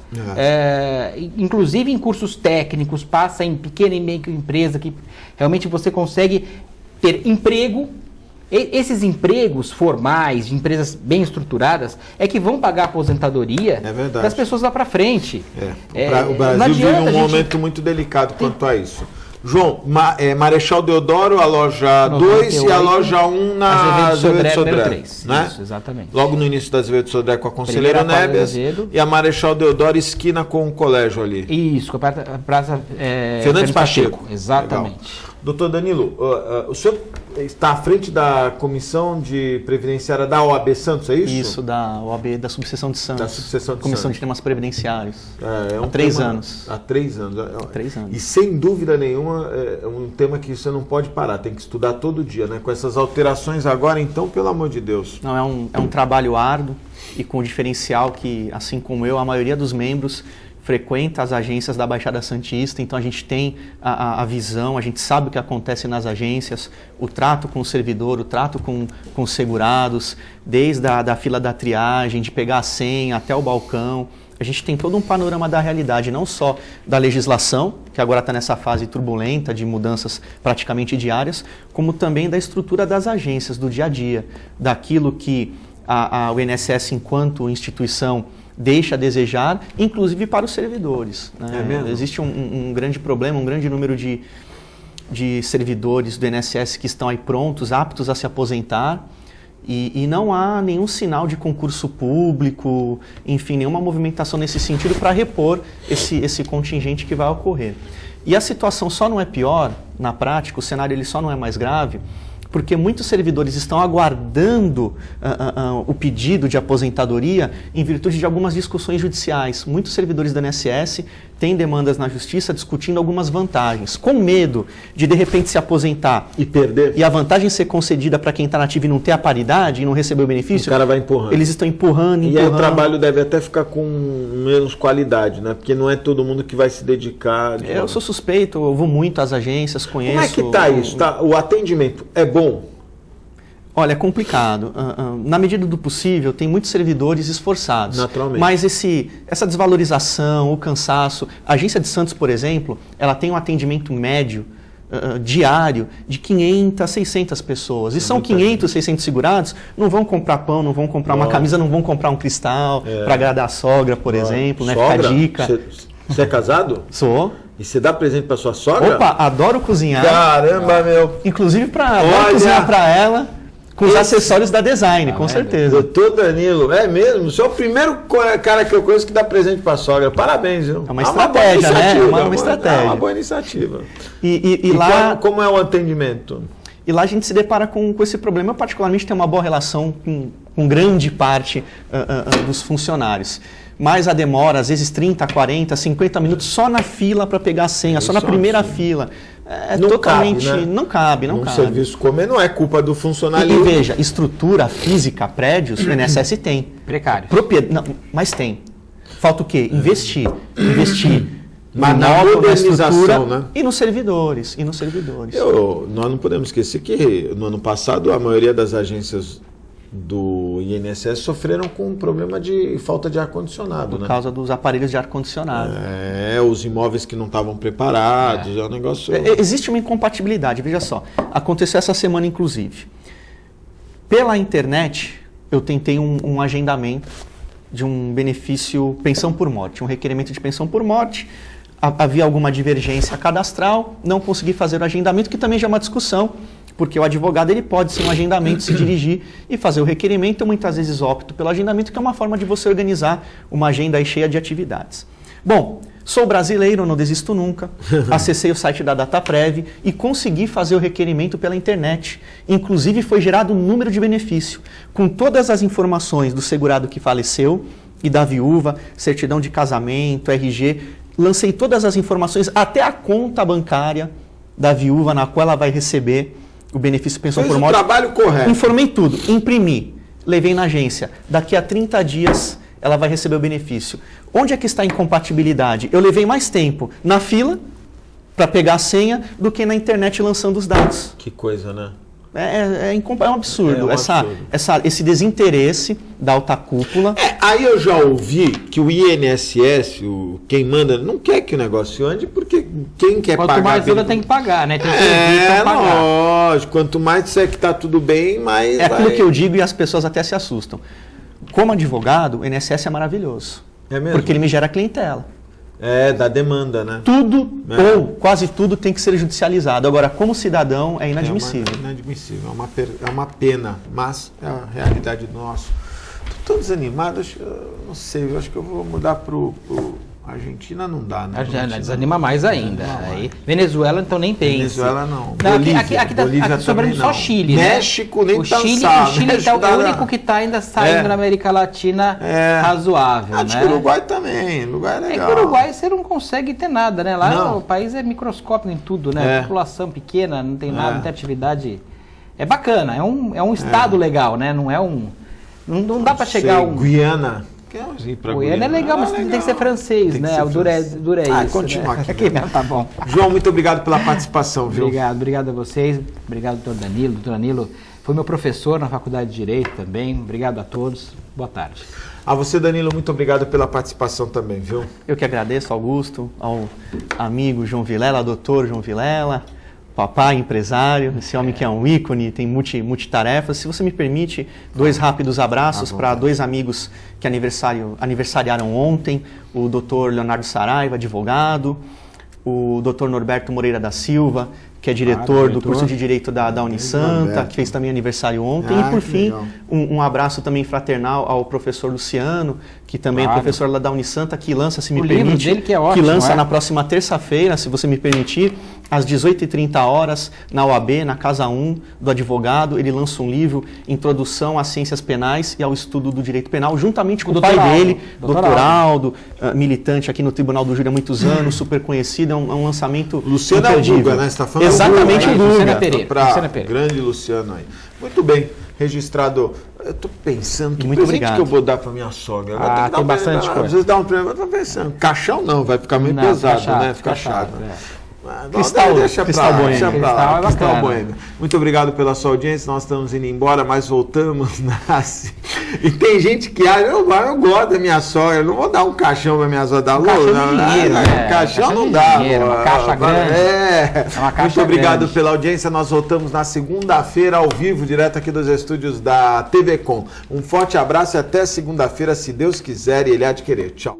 inclusive em cursos técnicos, passa em pequena e microempresa, que realmente você consegue ter emprego. Esses empregos formais, de empresas bem estruturadas, é que vão pagar a aposentadoria das pessoas lá para frente. O Brasil vive um momento muito delicado quanto a isso. João, Marechal Deodoro, a loja 2 e a loja 1 na Azevedo Sodré, 3. Né? Isso, exatamente. Logo no início da Azevedo Sodré com a Conselheiro Neves e a Marechal Deodoro esquina com o colégio ali. Isso, com a Praça Fernandes Pacheco. Exatamente. Legal. Doutor Danilo, o senhor está à frente da Comissão de Previdenciária da OAB Santos, é isso? Isso, da OAB da Subseção de Santos. Da Subseção de Comissão Santos. de Temas Previdenciários. Há 3 anos. Há 3 anos. Há 3 anos. E sem dúvida nenhuma, é um tema que você não pode parar, tem que estudar todo dia, né? Com essas alterações agora, então, pelo amor de Deus. Não, é um trabalho árduo e com o diferencial que, assim como eu, a maioria dos membros frequenta as agências da Baixada Santista, então a gente tem a visão, a gente sabe o que acontece nas agências, o trato com o servidor, o trato com os segurados, desde a fila da triagem, de pegar a senha até o balcão. A gente tem todo um panorama da realidade, não só da legislação, que agora está nessa fase turbulenta de mudanças praticamente diárias, como também da estrutura das agências, do dia a dia, daquilo que o INSS, enquanto instituição, deixa a desejar, inclusive para os servidores. Né? Existe um grande problema, um grande número de servidores do INSS que estão aí prontos, aptos a se aposentar, e não há nenhum sinal de concurso público, enfim, nenhuma movimentação nesse sentido para repor esse contingente que vai ocorrer. E a situação só não é pior, na prática, o cenário ele só não é mais grave, porque muitos servidores estão aguardando o pedido de aposentadoria em virtude de algumas discussões judiciais. Muitos servidores da INSS têm demandas na justiça discutindo algumas vantagens, com medo de repente se aposentar e perder, e a vantagem ser concedida para quem está nativo e não ter a paridade e não receber o benefício. O cara vai empurrando. Eles estão empurrando. E aí o trabalho deve até ficar com menos qualidade, né? Porque não é todo mundo que vai se dedicar. Eu sou suspeito, eu vou muito às agências, conheço. Como é que está isso? O atendimento é bom? Olha, é complicado. Na medida do possível, tem muitos servidores esforçados. Naturalmente. Mas essa desvalorização, o cansaço... A agência de Santos, por exemplo, ela tem um atendimento médio diário de 500 a 600 pessoas. E são 500, 600 segurados, não vão comprar pão, não vão comprar uma camisa, não vão comprar um cristal para agradar a sogra, por exemplo. Né? Fica a dica. Você é casado? Sou. E você dá presente para sua sogra? Opa, adoro cozinhar. Caramba, meu. Inclusive, adoro cozinhar para ela. Com os acessórios da Design, com certeza. Doutor Danilo, é mesmo? Você é o primeiro cara que eu conheço que dá presente para a sogra. Parabéns, viu? É uma estratégia, né? É uma estratégia. É uma boa iniciativa. E lá... Como é o atendimento? E lá a gente se depara com esse problema. Eu, particularmente, tenho uma boa relação com grande parte dos funcionários. Mas a demora, às vezes 30, 40, 50 minutos só na fila para pegar a senha, só na primeira fila. Não totalmente... cabe, né? Não cabe. Serviço como não é culpa do funcionário. E veja, estrutura física, prédios, o INSS tem. Precário. Não, mas tem. Falta o quê? Investir. Mas na modernização, né? E nos servidores. Nós não podemos esquecer que no ano passado a maioria das agências do INSS sofreram com um problema de falta de ar-condicionado. Por causa dos aparelhos de ar-condicionado. Os imóveis que não estavam preparados, é um negócio... Existe uma incompatibilidade, veja só. Aconteceu essa semana, inclusive. Pela internet, eu tentei um agendamento de um benefício pensão por morte, um requerimento de pensão por morte. Havia alguma divergência cadastral, não consegui fazer o agendamento, que também já é uma discussão, porque o advogado ele pode, sem um agendamento, se dirigir e fazer o requerimento. Eu muitas vezes opto pelo agendamento, que é uma forma de você organizar uma agenda aí cheia de atividades. Bom, Sou brasileiro, não desisto nunca. Acessei o site da Dataprev e consegui fazer o requerimento pela internet. Inclusive foi gerado um número de benefício, com todas as informações do segurado que faleceu e da viúva, certidão de casamento, RG. Lancei todas as informações, até a conta bancária da viúva, na qual ela vai receber o benefício pensão por morte. Fez o trabalho correto. Informei tudo, imprimi, levei na agência. Daqui a 30 dias ela vai receber o benefício. Onde é que está a incompatibilidade? Eu levei mais tempo na fila para pegar a senha do que na internet lançando os dados. Que coisa, né? É um absurdo, absurdo. Esse desinteresse da alta cúpula. Aí eu já ouvi que o INSS, quem manda, não quer que o negócio ande, porque quem quer pagar... Quanto mais dura tem que pagar, né? Tem que pagar. Lógico. Quanto mais disser que está tudo bem, mais... É aquilo que eu digo e as pessoas até se assustam. Como advogado, o INSS é maravilhoso. É mesmo? Porque ele me gera clientela. Da demanda, né? Tudo, ou quase tudo, tem que ser judicializado. Agora, como cidadão, é inadmissível. É inadmissível, é uma pena, mas é a realidade nossa. Estou desanimado, não sei, eu acho que eu vou mudar para Argentina, não dá, né? Argentina desanima mais ainda. Aí, Venezuela, então nem pensa. Venezuela não. Aqui tá sobrando só Chile, né? México nem o Chile México é o único que está ainda saindo na América Latina razoável, Acho que o Uruguai também, o Uruguai é legal. É que o Uruguai você não consegue ter nada, né? Lá não. O país é microscópico em tudo, né? População pequena, não tem nada, não tem atividade. É bacana, é um estado legal, né? Não é um... Não dá para chegar Guiana... Guiana é legal, mas tem que ser francês, né? O Durez. Continua aqui. Tá bom. João, muito obrigado pela participação, viu? Obrigado a vocês. Obrigado, doutor Danilo. Doutor Danilo foi meu professor na Faculdade de Direito também. Obrigado a todos. Boa tarde. A você, Danilo, muito obrigado pela participação também, viu? Eu que agradeço, Augusto, ao amigo João Vilela, doutor João Vilela, papai empresário, esse homem que é um ícone, tem multitarefas. Se você me permite, 2 rápidos abraços para 2 amigos que aniversariaram ontem, o Dr. Leonardo Saraiva, advogado, o Dr. Norberto Moreira da Silva, que é diretor do curso de Direito da Unisanta, que fez também aniversário ontem. E por fim, um abraço também fraternal ao professor Luciano, que também é professor lá da Unisanta, que lança, se me permite, dele que é ótimo, lança na próxima terça-feira, se você me permitir, às 18h30, na OAB, na Casa 1 do advogado. Ele lança um livro, Introdução às Ciências Penais e ao Estudo do Direito Penal, juntamente com o pai dele, Dr. Aldo, militante aqui no Tribunal do Júri há muitos anos, super conhecido, é um lançamento Luciano imperdível. Né? Você está falando exatamente o Luciana Pereira. Grande Luciano aí. Muito bem, registrado. Eu estou pensando, que muito presente obrigado. que eu vou dar para minha sogra? Tem bastante coisa. Às vezes dá um prêmio, eu estou pensando. Caixão não, vai ficar muito pesado, né? Fica chato. Cristal Cristal Boêmio. Muito obrigado pela sua audiência. Nós estamos indo embora, mas voltamos. E tem gente que acha, eu gosto da minha sogra, eu não vou dar um caixão para minha sogra. Caixão não dá. Uma caixa grande. Muito obrigado pela audiência. Nós voltamos na segunda-feira ao vivo, direto aqui dos estúdios da TV Com. Um forte abraço e até segunda-feira, se Deus quiser e Ele há de querer. Tchau.